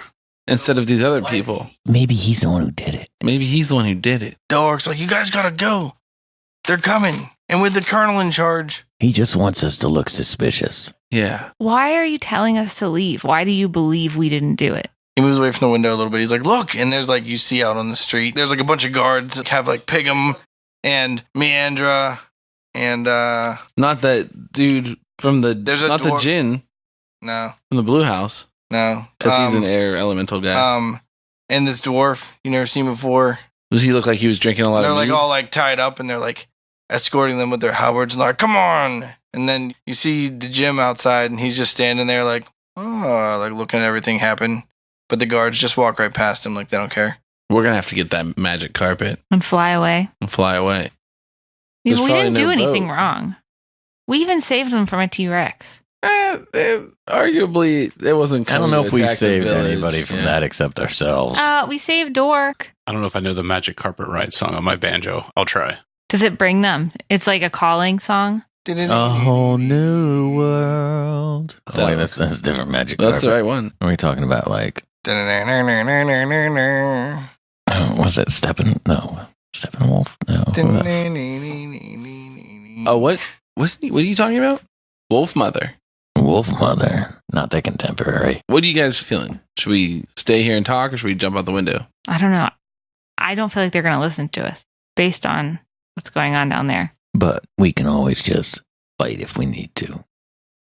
instead of these other people? Maybe he's the one who did it. Maybe he's the one who did it. Dork's like, you guys gotta go. They're coming. And with the colonel in charge. He just wants us to look suspicious. Yeah. Why are you telling us to leave? Why do you believe we didn't do it? He moves away from the window a little bit. He's like, look. And there's you see out on the street, there's a bunch of guards that have Pigum and Meandra and, Not that dude from the. There's a not the dwarf- Jinn no, from the Blue House no. because he's an air elemental guy. And this dwarf you never seen before. Does he look like he was drinking a lot They're of mead? all tied up and they're escorting them with their halberds and they're like, come on. And then you see the Jim outside and he's just standing there looking at everything happen. But the guards just walk right past him like they don't care. We're gonna have to get that magic carpet And fly away? and fly away. We There's probably didn't do no anything boat. wrong. We even saved them from a T-Rex. Arguably, it wasn't. I don't know coming if to we attack the saved village. anybody from Yeah. that except ourselves. We saved Dork. I don't know if I know the Magic Carpet Ride song on my banjo. I'll try. Does it bring them? It's like a calling song. A whole new world. That Oh, wait, was- that's different magic. That's the carpet. right one. Are we talking about what's that? Steppenwolf? No. Oh, what? What are you talking about? Wolf Mother. Wolf Mother. Not that contemporary. What are you guys feeling? Should we stay here and talk, or should we jump out the window? I don't know. I don't feel like they're going to listen to us based on what's going on down there. But we can always just fight if we need to.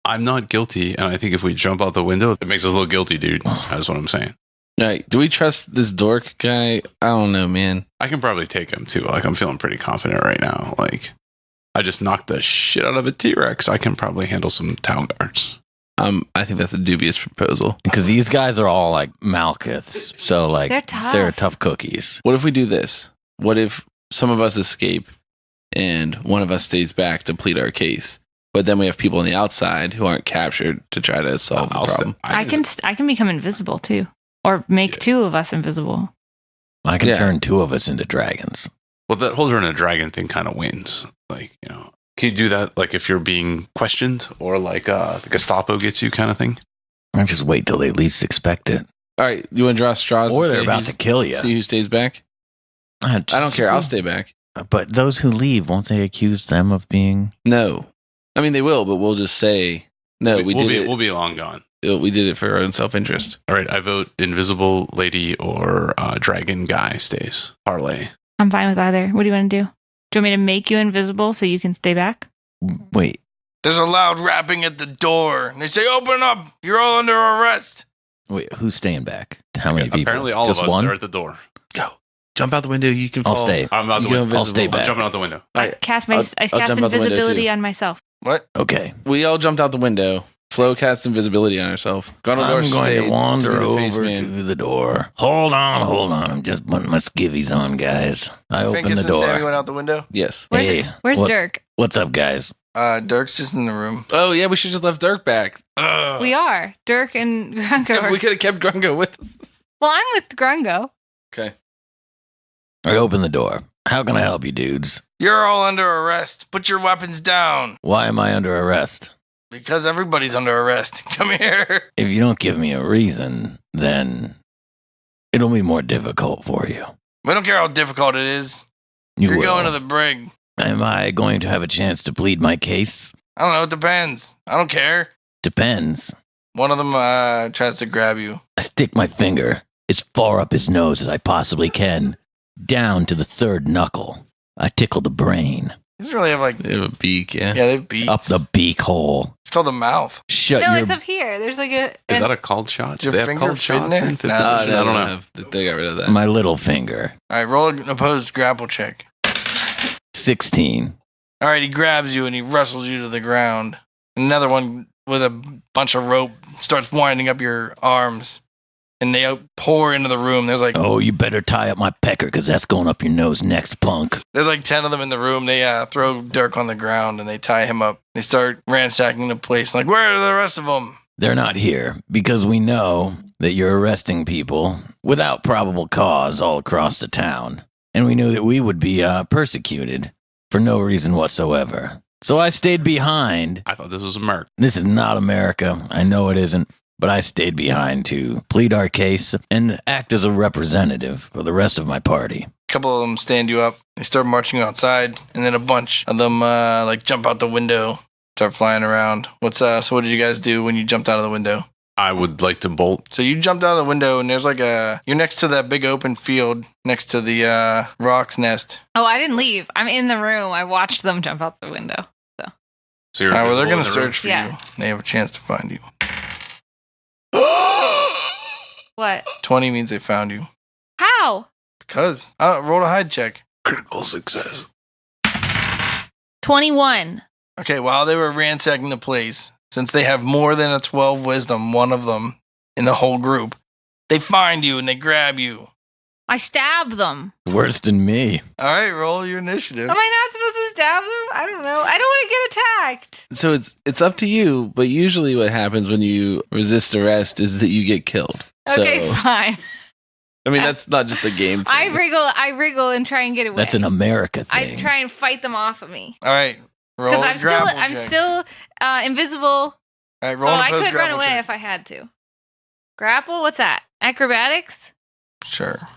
I'm not guilty, and I think if we jump out the window, it makes us look guilty, dude. That's what I'm saying. All right. Do we trust this dork guy? I don't know, man. I can probably take him too. I'm feeling pretty confident right now. I just knocked the shit out of a T-Rex. I can probably handle some town guards. I think that's a dubious proposal. Because these guys are all like Malkuths. So, like, They're tough. tough cookies. What if we do this? What if some of us escape and one of us stays back to plead our case, but then we have people on the outside who aren't captured to try to solve the problem? I can become invisible too, or make two of us invisible. I can turn two of us into dragons. Well, that whole turn a dragon thing kind of wins. Like, you know, can you do that? Like if you're being questioned, or like the Gestapo gets you, kind of thing. I just wait till they least expect it. All right, you want to draw straws? Or to they're say about who's- to kill you. See who stays back. I don't care. I'll stay back. But those who leave, won't they accuse them of being? No, I mean they will, but we'll just say no. We'll be long gone. We did it for our own self-interest. All right, I vote invisible lady or dragon guy stays. Parlay. I'm fine with either. What do you want to do? Do you want me to make you invisible so you can stay back? Wait, There's a loud rapping at the door, and they say, "Open up! You're all under arrest." who's staying back? How many people? Apparently, all Just of us one? are at the door. Go, jump out the window. You can. I'll fall. stay. I'm out the You go window. I'll stay invisible. back. I'm jumping out the window. All right, I cast I'll jump out the window, invisibility too. on myself. What? Okay. We all jumped out the window. Flo cast invisibility on herself. I'm going to wander over to the door. Hold on. I'm just putting my skivvies on, guys. I open Finkus the and Sammy door. went out the window. Yes. Where's Dirk? What's up, guys? Dirk's just in the room. Oh yeah, we should just left Dirk back. We are. Dirk and Grungo. We could have kept Grungo with us. Well, I'm with Grungo. Okay. I open the door. How can I help you, dudes? You're all under arrest. Put your weapons down. Why am I under arrest? Because everybody's under arrest. Come here. If you don't give me a reason, then it'll be more difficult for you. We don't care how difficult it is. You're will. going to the brig. Am I going to have a chance to plead my case? I don't know. It depends. I don't care. Depends. One of them tries to grab you. I stick my finger as far up his nose as I possibly can, down to the third knuckle. I tickle the brain. He doesn't really have like. They have a beak, yeah. Yeah, they have beaks. Up the beak hole. It's called the mouth. Shut No, your... it's up here. There's like a. Is that a called shot? Is your Do they have finger called fit in shots there? in fifth No, edition? no, I don't they know. have- They got rid of that. My little finger. All right, roll an opposed grapple check. 16. All right, he grabs you and he wrestles you to the ground. Another one with a bunch of rope starts winding up your arms, and they pour into the room. There's like Oh, you better tie up my pecker, because that's going up your nose next, punk. there's like 10 of them in the room. They throw Dirk on the ground and they tie him up. They start ransacking the place. Like, where are the rest of them? They're not here, because we know that you're arresting people without probable cause all across the town. And we knew that we would be persecuted for no reason whatsoever. So I stayed behind. I thought this was America. This is not America. I know it isn't. But I stayed behind to plead our case and act as a representative for the rest of my party. A couple of them stand you up. They start marching outside, and then a bunch of them like jump out the window, start flying around. So what did you guys do when you jumped out of the window? I would like to bolt. So you jumped out of the window, and there's like you're next to that big open field next to the rock's nest. Oh, I didn't leave. I'm in the room. I watched them jump out the window. So you're All right, well, they're invisible going to in the room? search for Yeah. you. They have a chance to find you. What? 20 means they found you. How? Because. Roll a hide check. Critical success. 21. Okay, while they were ransacking the place, since they have more than a 12 wisdom, one of them in the whole group, they find you and they grab you. I stabbed them. Worse than me. All right, roll your initiative. Am I not supposed to stab them? I don't know. I don't want to get attacked. So it's up to you, but usually what happens when you resist arrest is that you get killed. Okay, So, fine. I mean, that's not just a game thing. I wriggle and try and get away. That's an America I thing. try and fight them off of me. All right, roll Because a I'm still grapple I'm check. still invisible. All right, So roll an I opposed could run grapple away check. if I had to. Grapple? What's that? Acrobatics? Sure.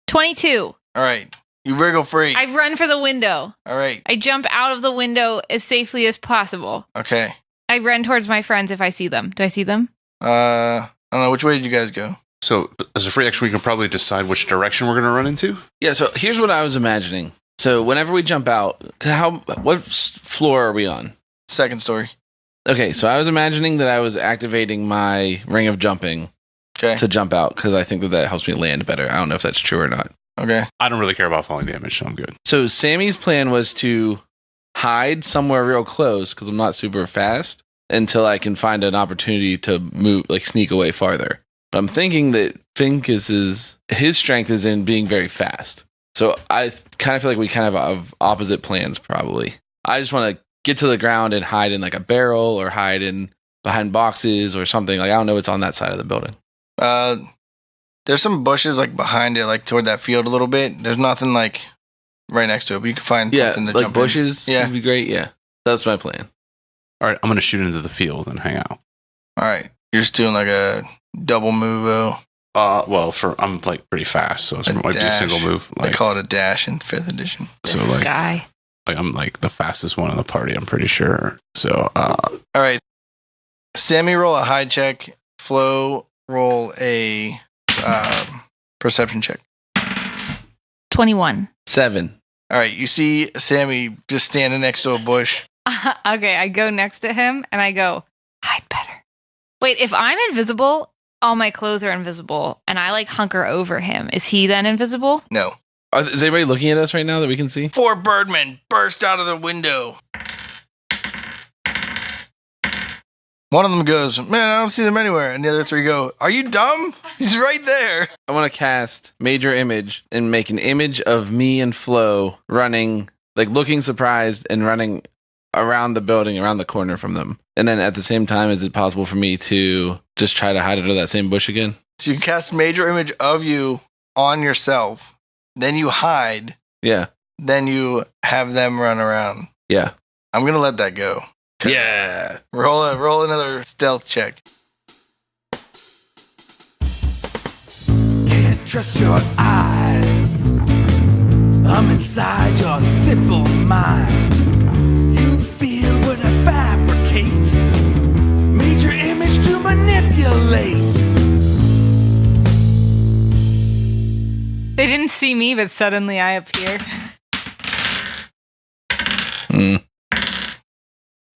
22. All right, you wriggle free. I run for the window. All right, I jump out of the window as safely as possible. okay. I run towards my friends if I see them. Do I see them? I don't know. Which way did you guys go? So as a free action, we can probably decide which direction we're going to run into. Yeah, so here's what I was imagining. So whenever we jump out, what floor are we on? Second story. Okay, so I was imagining that I was activating my ring of jumping Okay. to jump out because I think that helps me land better. I don't know if that's true or not. Okay. I don't really care about falling damage, so I'm good. So Sammy's plan was to hide somewhere real close because I'm not super fast until I can find an opportunity to move, like sneak away farther. But I'm thinking that Finkus' his strength is in being very fast. So I kind of feel like we kind of have opposite plans probably. I just want to get to the ground and hide in like a barrel or hide in behind boxes or something. Like I don't know what's on that side of the building. There's some bushes like behind it, like toward that field a little bit. There's nothing like right next to it, but you can find something to like jump bushes. in. Yeah. Would be great. Yeah, that's my plan. All right, I'm going to shoot into the field and hang out. All right. You're just doing like a double move. I'm like pretty fast, so it might be a dash. single move. They Like, call it a dash in 5th edition. so This guy. like I'm like the fastest one in the party, I'm pretty sure. So, All right. Sammy, roll a hide check. Flo, roll a perception check. 21. 7. All right. You see Sammy just standing next to a bush. Okay, I go next to him and I go, hide better. Wait, if I'm invisible, all my clothes are invisible and I like hunker over him. Is he then invisible? No. Is anybody looking at us right now that we can see? 4 birdmen burst out of the window. One of them goes, man, I don't see them anywhere. And the other 3 go, are you dumb? He's right there. I want to cast Major Image and make an image of me and Flo running, like looking surprised and running around the building, around the corner from them. And then at the same time, is it possible for me to just try to hide under that same bush again? So you cast major image of you on yourself. Then you hide. Yeah. Then you have them run around. Yeah. I'm going to let that go. Yeah. Roll another stealth check. Can't trust your eyes. I'm inside your simple mind. You feel but I fabricate. Major image to manipulate. They didn't see me, but suddenly I appear.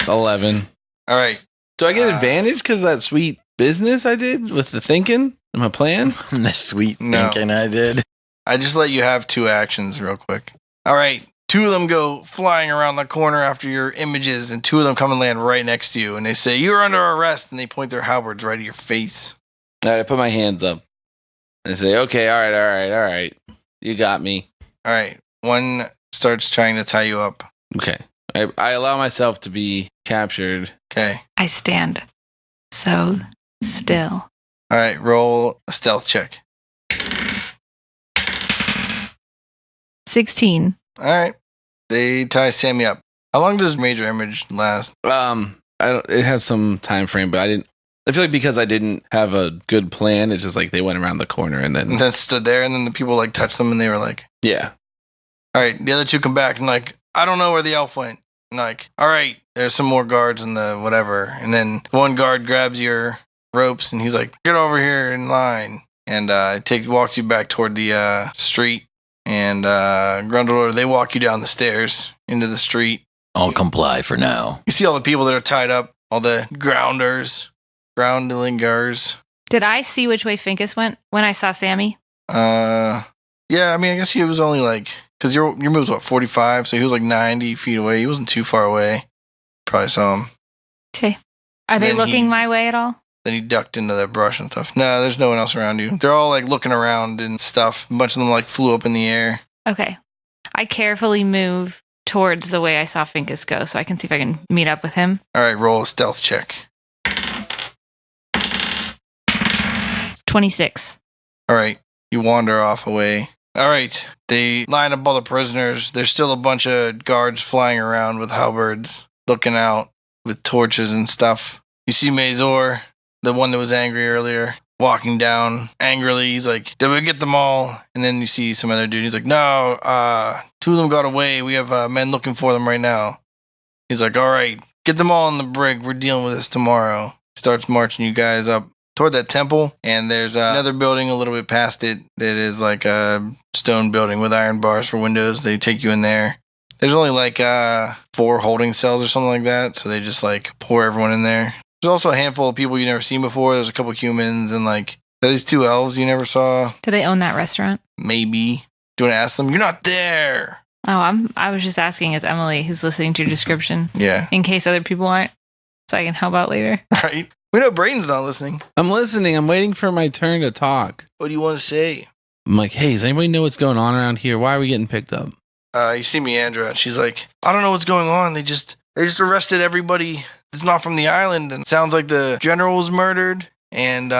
11. All right. Do I get advantage because of that sweet business I did with the thinking and my plan? The sweet No. thinking I did. I just let you have 2 actions real quick. All right. 2 of them go flying around the corner after your images, and 2 of them come and land right next to you. And they say, you're under arrest. And they point their halberds right at your face. All right, I put my hands up. I say, okay, all right. You got me. All right. One starts trying to tie you up. Okay. I allow myself to be captured. Okay. I stand so still. All right. Roll a stealth check. 16. All right. They tie Sammy up. How long does major image last? It has some time frame, but I feel like because I didn't have a good plan, it's just like they went around the corner and then And then stood there, and then the people like touched them, and they were like, yeah. all right. The other 2 come back and like, I don't know where the elf went. And like, all right, there's some more guards in the whatever. And then one guard grabs your ropes and he's like, get over here in line. And walks you back toward the street. And Grundledor, they walk you down the stairs into the street. I'll comply for now. You see all the people that are tied up, all the groundlingers. Did I see which way Finkus went when I saw Sammy? Yeah, I mean, I guess he was only like, because your move's what, 45? So he was like 90 feet away. He wasn't too far away. Probably saw him. Okay. Are they Then looking my way at all? Then he ducked into that brush and stuff. No, there's no one else around you. They're all like looking around and stuff. A bunch of them like flew up in the air. Okay. I carefully move towards the way I saw Finkus go so I can see if I can meet up with him. All right, roll a stealth check. 26. All right, you wander off away. All right, they line up all the prisoners. There's still a bunch of guards flying around with halberds, looking out with torches and stuff. You see Mazor, the one that was angry earlier, walking down angrily. He's like, did we get them all? And then you see some other dude. He's like, no, 2 of them got away. We have men looking for them right now. He's like, all right, get them all in the brig. We're dealing with this tomorrow. Starts marching you guys up toward that temple. And there's another building a little bit past it that is like a stone building with iron bars for windows. They take you in there. There's only like 4 holding cells or something like that. So they just like pour everyone in there. There's also a handful of people you've never seen before. There's a couple humans and like these 2 elves you never saw. Do they own that restaurant? Maybe. Do you want to ask them? You're not there. Oh, I was just asking as Emily, who's listening to your description, Yeah. in case other people aren't, so I can help out later. Right. We know Brayden's not listening. I'm listening. I'm waiting for my turn to talk. What do you want to say? I'm like, hey, does anybody know what's going on around here? Why are we getting picked up? You see Meandra. She's like, I don't know what's going on. They just arrested everybody that's not from the island. And it sounds like the general was murdered. And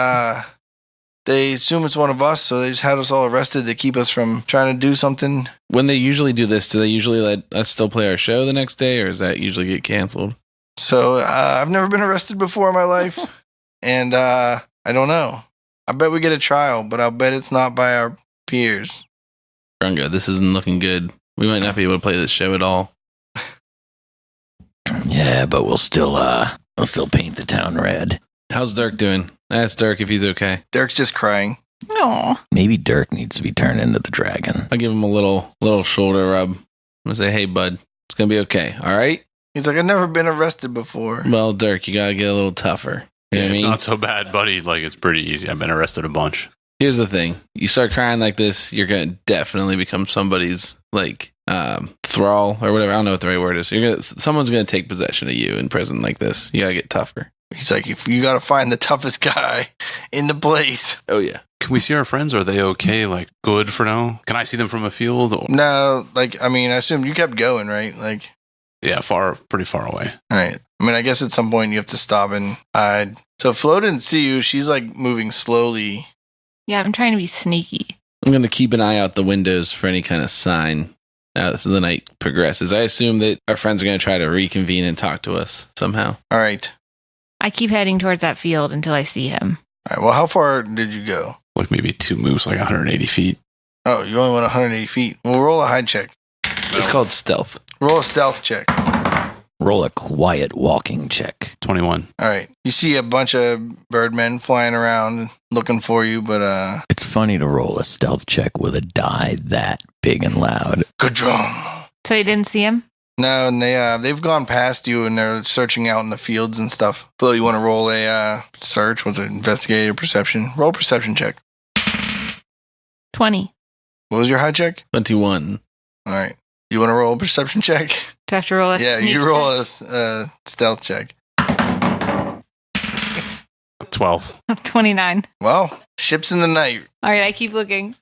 they assume it's one of us. So they just had us all arrested to keep us from trying to do something. When they usually do this, do they usually let us still play our show the next day, or does that usually get canceled? So I've never been arrested before in my life. And I don't know. I bet we get a trial, but I'll bet it's not by our peers. Grunga, this isn't looking good. We might not be able to play this show at all. Yeah, but we'll still paint the town red. How's Dirk doing? I asked Dirk if he's okay. Dirk's just crying. No. Maybe Dirk needs to be turned into the dragon. I'll give him a little shoulder rub. I'm gonna say, hey, bud, it's gonna be okay, all right? He's like, I've never been arrested before. Well, Dirk, you gotta get a little tougher. You know what I It's mean? not so bad, buddy. Like, it's pretty easy. I've been arrested a bunch. Here's the thing. You start crying like this, you're gonna definitely become somebody's, like, thrall or whatever. I don't know what the right word is. Someone's gonna take possession of you in prison like this. You gotta get tougher. He's like, if you got to find the toughest guy in the place. Oh, yeah. Can we see our friends? Are they okay? Like, good for now? Can I see them from a field? Or, No, like, I mean, I assume you kept going, right? Like, yeah, pretty far away. all right. I mean, I guess at some point you have to stop and hide. So Flo didn't see you. She's like moving slowly. Yeah, I'm trying to be sneaky. I'm gonna keep an eye out the windows for any kind of sign as the night progresses. I assume that our friends are gonna try to reconvene and talk to us somehow. All right. I keep heading towards that field until I see him. All right. Well, how far did you go? Like, maybe 2 moves, like 180 feet. Oh, you only went 180 feet. Well, roll a hide check. It's called stealth. Roll a stealth check. Roll a quiet walking check. 21. All right. You see a bunch of birdmen flying around looking for you, but It's funny to roll a stealth check with a die that big and loud. good drum. So you didn't see him? No, and they've gone past you and they're searching out in the fields and stuff. Flo, you want to roll a search? What's it? Investigative perception? Roll a perception check. 20. What was your high check? 21. All right. You want to roll a perception check? Do I have to roll a Yeah, sneak you roll check? a stealth check. 12. 29. Well, ships in the night. All right, I keep looking.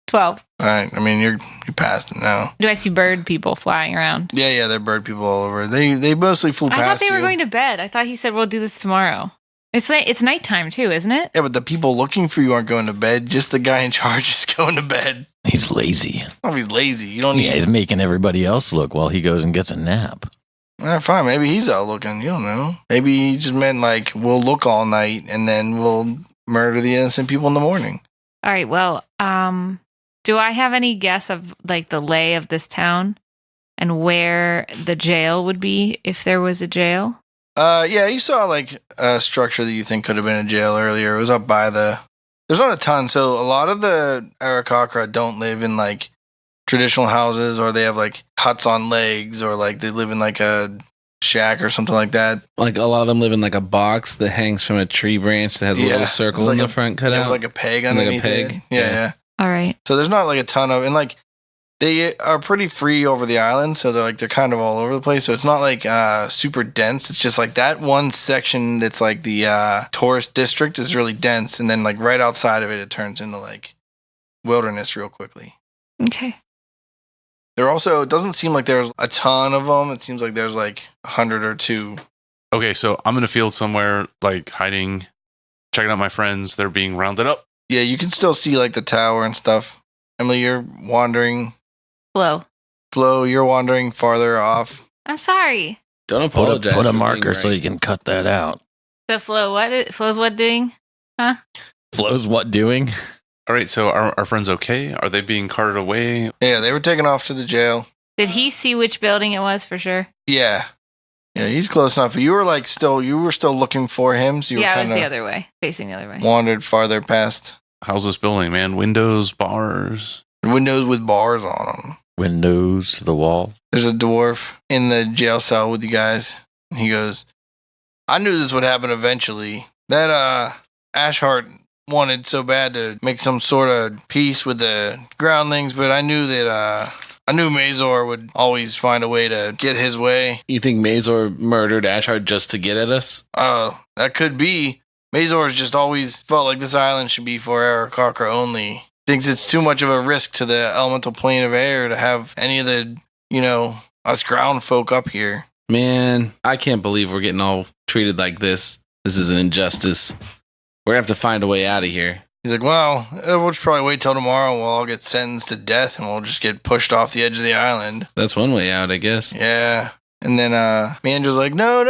12. All right. I mean, you passed it now. Do I see bird people flying around? Yeah, they're bird people all over. They mostly flew I past thought they were you. going to bed. I thought he said we'll do this tomorrow. It's nighttime too, isn't it? Yeah, but the people looking for you aren't going to bed. Just the guy in charge is going to bed. He's lazy. Oh, he's lazy. You don't need. Yeah, he's making everybody else look while he goes and gets a nap. Fine. Maybe he's out looking. You don't know. Maybe he just meant like we'll look all night and then we'll murder the innocent people in the morning. All right. Well, do I have any guess of like the lay of this town and where the jail would be if there was a jail? Yeah, you saw like a structure that you think could have been a jail earlier. It was up by the. There's not a ton, so a lot of the Arakakra don't live in like traditional houses, or they have like huts on legs, or like they live in like a shack or something like that. Like a lot of them live in like a box that hangs from a tree branch that has a Yeah, little circle it's like in the a- front cut They out. have like a peg Like a underneath peg? it. Yeah, Yeah. yeah. All right. So there's not like a ton of, and like they are pretty free over the island, so they're kind of all over the place. So it's not like super dense. It's just like that one section that's like the tourist district is really dense, and then like right outside of it, it turns into like wilderness real quickly. Okay. There also it doesn't seem like there's a ton of them. It seems like there's like 100 or 2. Okay, so I'm in a field somewhere, like hiding, checking out my friends. They're being rounded up. Yeah, you can still see like the tower and stuff. Emily, you're wandering. Flo. Flo, you're wandering farther off. I'm sorry. Don't Put apologize. a for being marker so right. you can cut that out. So Flo, Flo's what doing? Flo's what doing? All right, so are our friends okay? Are they being carted away? Yeah, they were taken off to the jail. Did he see which building it was for sure? Yeah. Yeah, he's close enough. But you were like still looking for him, so you Yeah, were I was kind the of other way, facing the other way. wandered farther past How's this building, man? Windows, bars. windows with bars on them. Windows, the wall. There's a dwarf in the jail cell with you guys. And he goes, I knew this would happen eventually. That Ashhart wanted so bad to make some sort of peace with the groundlings, but I knew that I knew Mazor would always find a way to get his way. You think Mazor murdered Ashard just to get at us? That could be. Mazor's just always felt like this island should be for Aarakocra only. Thinks it's too much of a risk to the elemental plane of air to have any of the, us ground folk up here. Man, I can't believe we're getting all treated like this. This is an injustice. We're going to have to find a way out of here. He's like, well, we'll just probably wait till tomorrow and we'll all get sentenced to death and we'll just get pushed off the edge of the island. That's one way out, I guess. Yeah. And then Mandra's like, no,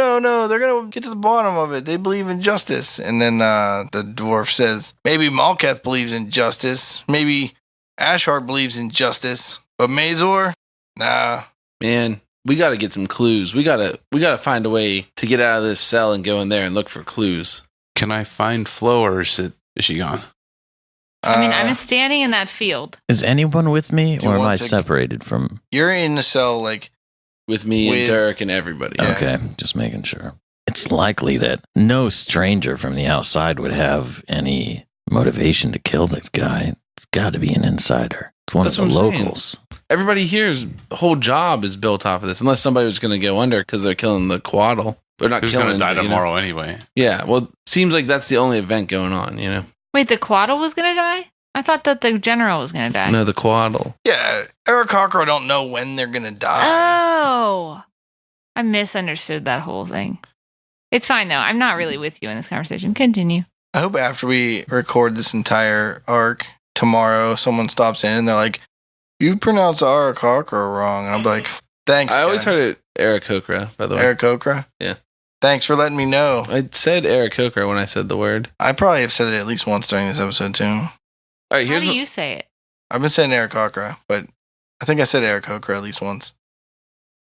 they're going to get to the bottom of it. They believe in justice. And then the dwarf says, maybe Malketh believes in justice. Maybe Ashard believes in justice. But Mazor? Nah. Man, we got to get some clues. We got to find a way to get out of this cell and go in there and look for clues. Can I find Flo, or is she gone? I mean, I'm standing in that field. Is anyone with me, Do you or am want I to- separated from? You're in the cell, like, With me With- and Dirk and everybody. Yeah. Okay, just making sure. It's likely that no stranger from the outside would have any motivation to kill this guy. It's got to be an insider. It's one That's of the what I'm saying. locals. Everybody here's whole job is built off of this, unless somebody was going to go under because they're killing the Quaddle. They're not Who's killing going to die but, tomorrow anyway? Yeah, well, seems like that's the only event going on, Wait, the Quaddle was going to die? I thought that the general was going to die. No, the Quaddle. yeah, Aarakocra don't know when they're going to die. Oh, I misunderstood that whole thing. It's fine, though. I'm not really with you in this conversation. Continue. I hope after we record this entire arc, tomorrow someone stops in and they're like, you pronounce Aarakocra wrong. And I'm like, thanks, I always guys. heard it Aarakocra, by the way. Aarakocra? Yeah. Thanks for letting me know. I said Aarakocra when I said the word. I probably have said it at least once during this episode, too. All right, How here's do my- you say it? I've been saying Aarakocra, but I think I said Aarakocra at least once.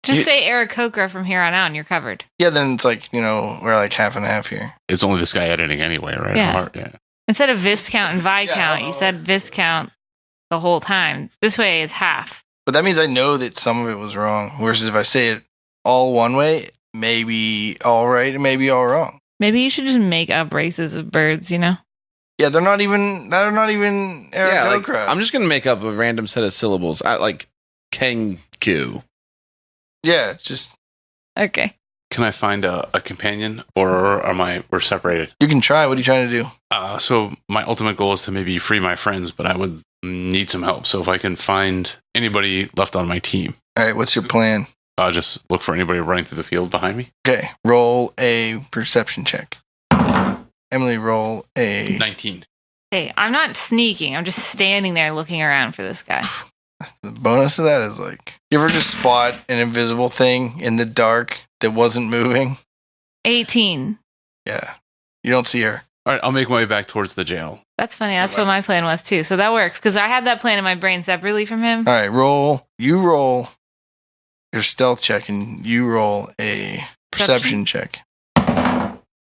Just You- say Aarakocra from here on out and you're covered. Yeah, then it's like, we're like half and half here. It's only this guy editing anyway, right? Yeah. Yeah. Instead of Viscount and Viscount, Yeah. you said Viscount the whole time. This way is half. But that means I know that some of it was wrong. Versus if I say it all one way, maybe all right and maybe all wrong. Maybe you should just make up races of birds, Yeah, they're not even Yeah, like, Aarakocra. I'm just going to make up a random set of syllables. Like Kengu. Yeah, just Okay. Can I find a companion, or we're separated? you can try. What are you trying to do? So my ultimate goal is to maybe free my friends, but I would need some help. So if I can find anybody left on my team, All right, what's your plan? I'll just look for anybody running through the field behind me. Okay, roll a perception check. Emily, roll a 19. Hey, I'm not sneaking. I'm just standing there looking around for this guy. The bonus of that is like, you ever just spot an invisible thing in the dark that wasn't moving? 18. Yeah, you don't see her. All right, I'll make my way back towards the jail. That's funny. That's what my plan was too. So that works because I had that plan in my brain separately from him. All right, roll your stealth check and you roll a perception check.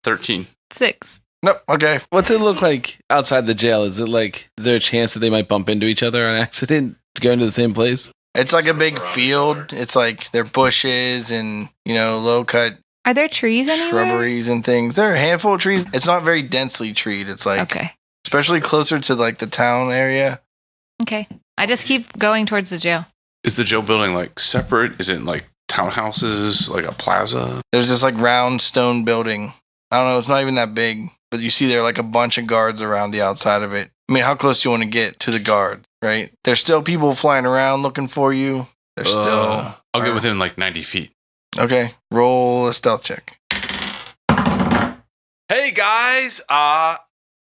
13. 6. Nope, okay. What's it look like outside the jail? Is there a chance that they might bump into each other on accident, going to the same place? It's like a big field. It's like there are bushes and, low cut Are there trees anywhere? shrubberies and things. There are a handful of trees. It's not very densely treed. It's like, Okay. especially closer to like the town area. Okay. I just keep going towards the jail. Is the jail building like separate? Is it like townhouses, like a plaza? There's this like round stone building. I don't know. It's not even that big, but you see there like a bunch of guards around the outside of it. I mean, how close do you want to get to the guards, right? There's still people flying around looking for you. There's still. I'll get within like 90 feet. Okay. Roll a stealth check. Hey guys,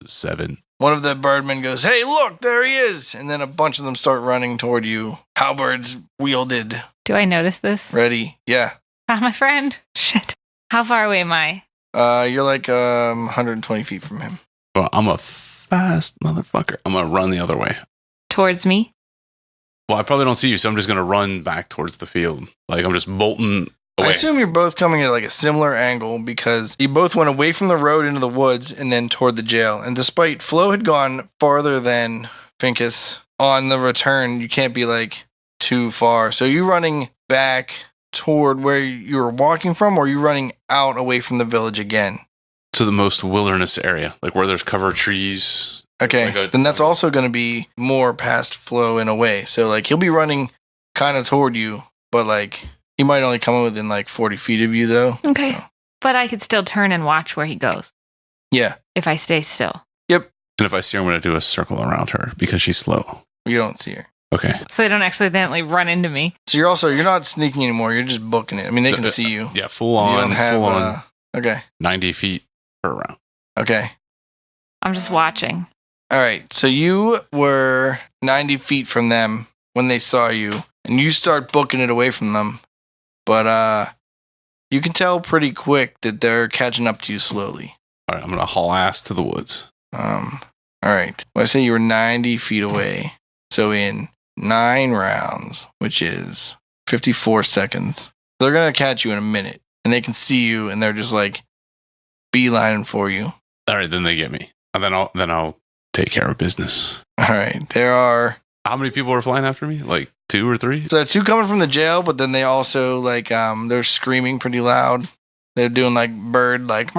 7. One of the birdmen goes, "Hey, look, there he is!" And then a bunch of them start running toward you. Halberds wielded, Do I notice this? ready. Yeah. Ah, my friend. Shit. How far away am I? You're like 120 feet from him. Well, I'm a fast motherfucker. I'm going to run the other way. Towards me? Well, I probably don't see you, so I'm just going to run back towards the field. Like I'm just bolting away. I assume you're both coming at like a similar angle because you both went away from the road into the woods and then toward the jail. And despite Flo had gone farther than Finkus on the return, you can't be like too far. So you running back toward where you were walking from, or are you running out away from the village again? To the most wilderness area, like where there's cover trees, Okay, Like then that's also going to be more past Flo in a way. So, like, he'll be running kind of toward you, but, like, he might only come within, like, 40 feet of you, though. Okay. Oh. But I could still turn and watch where he goes Yeah, if I stay still. And if I see her, I'm going to do a circle around her because she's slow. you don't see her. Okay. So they don't accidentally run into me. So you're not sneaking anymore. You're just booking it. I mean, they can see you. Yeah, full You on, don't have, full on, okay, 90 feet per round. okay. I'm just watching. All right, so you were 90 feet from them when they saw you, and you start booking it away from them. But you can tell pretty quick that they're catching up to you slowly. All right, I'm going to haul ass to the woods. All right. Well, I say you were 90 feet away. So in 9 rounds, which is 54 seconds, they're going to catch you in a minute. And they can see you, and they're just like beelining for you. All right, then they get me. And then I'll take care of business. All right. There are... How many people are flying after me? Like 2 or 3? So there are 2 coming from the jail, but then they also, like, they're screaming pretty loud. They're doing, like, bird, like...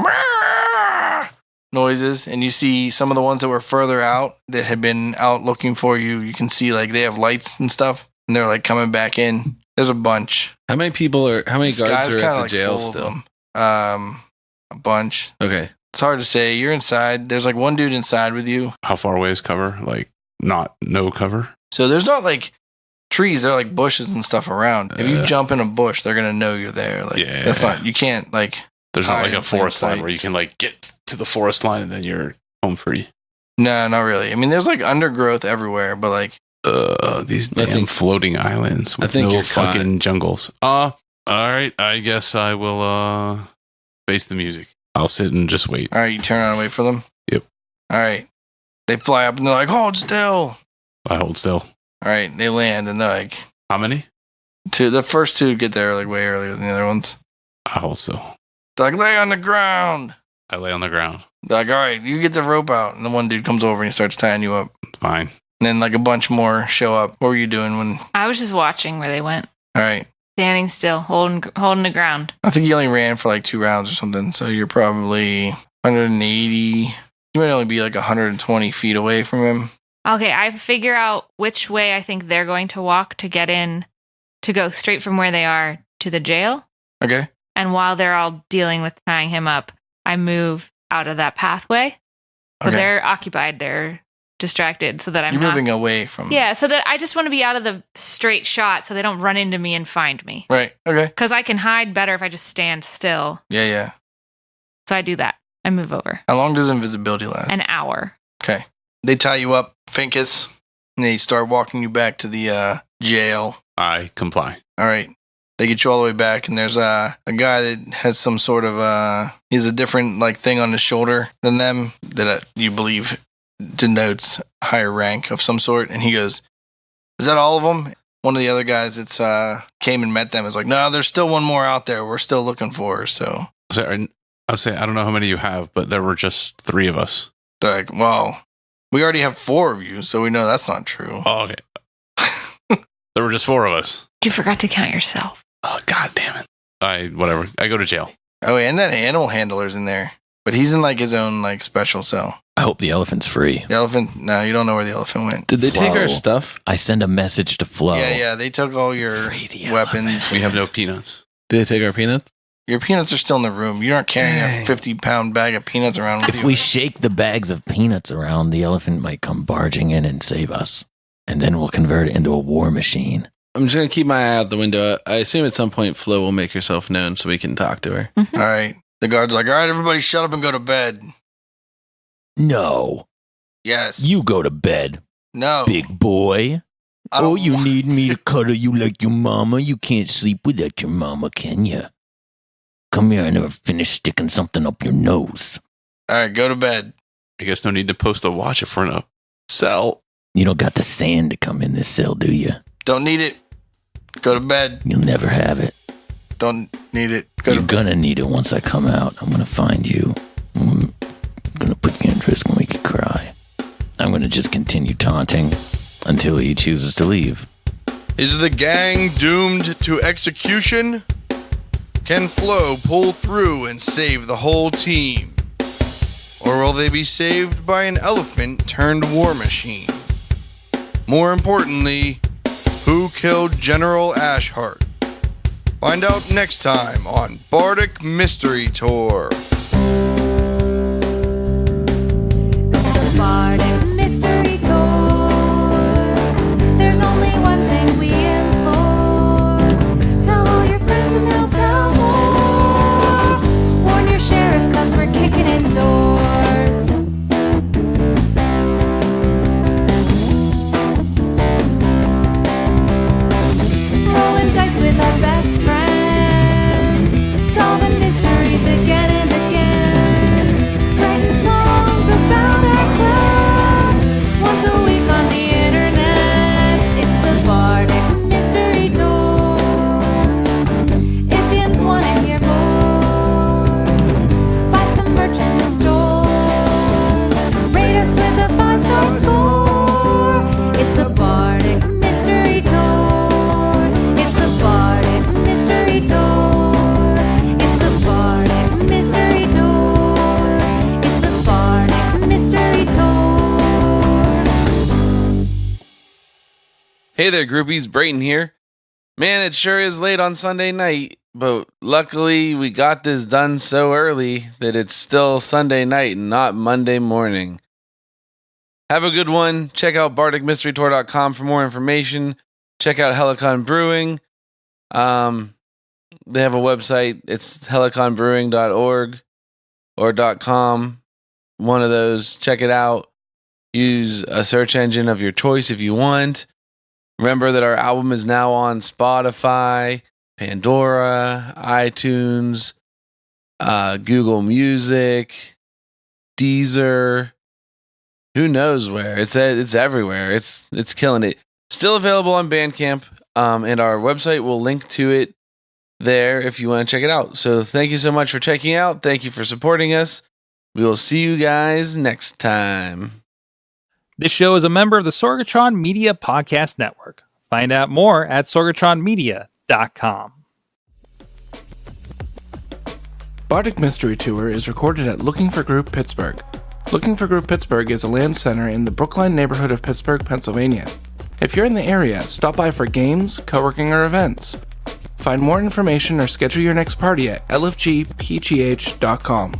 noises, and you see some of the ones that were further out that had been out looking for you. You can see like they have lights and stuff, and they're like coming back in. There's a bunch. How many guards This are guy's at kinda, the like, jail full of still? them. A bunch. Okay. It's hard to say. You're inside. There's like one dude inside with you. How far away is cover? Like, no cover? So there's not like trees. They're like bushes and stuff around. If you jump in a bush, they're gonna know you're there. Like Yeah. that's not. You can't like. There's not hide like in a plain forest line sight. where you can like get to the forest line and then you're home free. No, not really. I mean, there's like undergrowth everywhere, but like These I damn think- floating islands with think no you're caught. fucking jungles. All right. I guess I will face the music. I'll sit and just wait. all right, you turn around and wait for them. Yep. All right. They fly up and they're like, hold still. I hold still. All right, they land and they're like, How many? the first 2 get there like way earlier than the other ones. I hold still. They're like, lay on the ground. I lay on the ground. They're like, all right, you get the rope out. And the one dude comes over and he starts tying you up. Fine. And then like a bunch more show up. What were you doing when? I was just watching where they went. All right. Standing still, holding the ground. I think you only ran for like 2 rounds or something. So you're probably 180. You might only be like 120 feet away from him. Okay, I figure out which way I think they're going to walk to get in, to go straight from where they are to the jail. Okay. And while they're all dealing with tying him up, I move out of that pathway. So Okay. they're occupied, they're distracted, so that I'm You're not. moving away from. Yeah, so that I just want to be out of the straight shot so they don't run into me and find me. Right. Okay. Because I can hide better if I just stand still. Yeah, yeah. So I do that. I move over. How long does invisibility last? An hour. Okay. They tie you up, Finkus, and they start walking you back to the jail. I comply. All right. They get you all the way back, and there's a guy that has some sort of he has a different like thing on his shoulder than them that you believe denotes higher rank of some sort. And he goes, "Is that all of them?" One of the other guys that's came and met them is like, "No, there's still one more out there. We're still looking for her." So I'll say, I don't know how many you have, but there were just 3 of us. they're like, "Well, we already have 4 of you, so we know that's not true." Oh, okay. There were just 4 of us. You forgot to count yourself. Oh, God damn it. Whatever. I go to jail. Oh, and that animal handler's in there, but he's in like his own like special cell. I hope the elephant's free. The elephant? No, you don't know where the elephant went. Did they take our Flo. stuff? I send a message to Flo. Yeah, they took all your Free the weapons. We have no peanuts. Did they take our peanuts? Your peanuts are still in the room. You aren't carrying Dang. a 50-pound bag of peanuts around with If you. we shake the bags of peanuts around, the elephant might come barging in and save us. And then we'll convert it into a war machine. I'm just going to keep my eye out the window. I assume at some point Flo will make herself known so we can talk to her. All right. The guard's like, all right, everybody shut up and go to bed. No, Yes. you go to bed, No. big boy. I don't Oh, you want need me to cuddle you like your mama? You can't sleep without your mama, can you? Come here, I never finished sticking something up your nose. All right, go to bed. I guess no need to post a watch if we're in a cell. You don't got the sand to come in this cell, do you? Don't need it. Go to bed. You'll never have it. Don't need it. Go You're to bed. gonna need it once I come out. I'm gonna find you. I'm gonna put you in risk and make you cry. I'm gonna just continue taunting until he chooses to leave. Is the gang doomed to execution? Can Flo pull through and save the whole team? Or will they be saved by an elephant turned war machine? More importantly, who killed General Ashhart? Find out next time on Bardic Mystery Tour. The Bardic Mystery Tour. There's only one thing we implore. Tell all your friends and they'll tell more. Warn your sheriff 'cause we're kicking in doors. Rolling dice with our best friends. Solving mysteries again and again. Writing songs about our quests. Once a week on the internet. It's the Bardic Mystery Tour. If yins wanna hear more, buy some merch in the store. Rate us with a 5-star score. It's the Bardic Mystery Tour. It's the Bardic Mystery Tour. It's the Bardic Mystery Tour. It's the Bardic Mystery Tour. Hey there, groupies. Brayton here. Man, it sure is late on Sunday night, but luckily we got this done so early that it's still Sunday night and not Monday morning. Have a good one. Check out bardicmysterytour.com for more information. Check out Helicon Brewing. They have a website. It's heliconbrewing.org or .com. One of those. Check it out. Use a search engine of your choice if you want. Remember that our album is now on Spotify, Pandora, iTunes, Google Music, Deezer. Who knows where? It's everywhere. It's killing it. Still available on Bandcamp, and our website will link to it there if you want to check it out. So thank you so much for checking out. Thank you for supporting us. We will see you guys next time. This show is a member of the Sorgatron Media Podcast Network. Find out more at sorgatronmedia.com. Bardic Mystery Tour is recorded at Looking for Group Pittsburgh. Looking for Group Pittsburgh is a land center in the Brookline neighborhood of Pittsburgh, Pennsylvania. If you're in the area, stop by for games, co-working, or events. Find more information or schedule your next party at lfgpgh.com.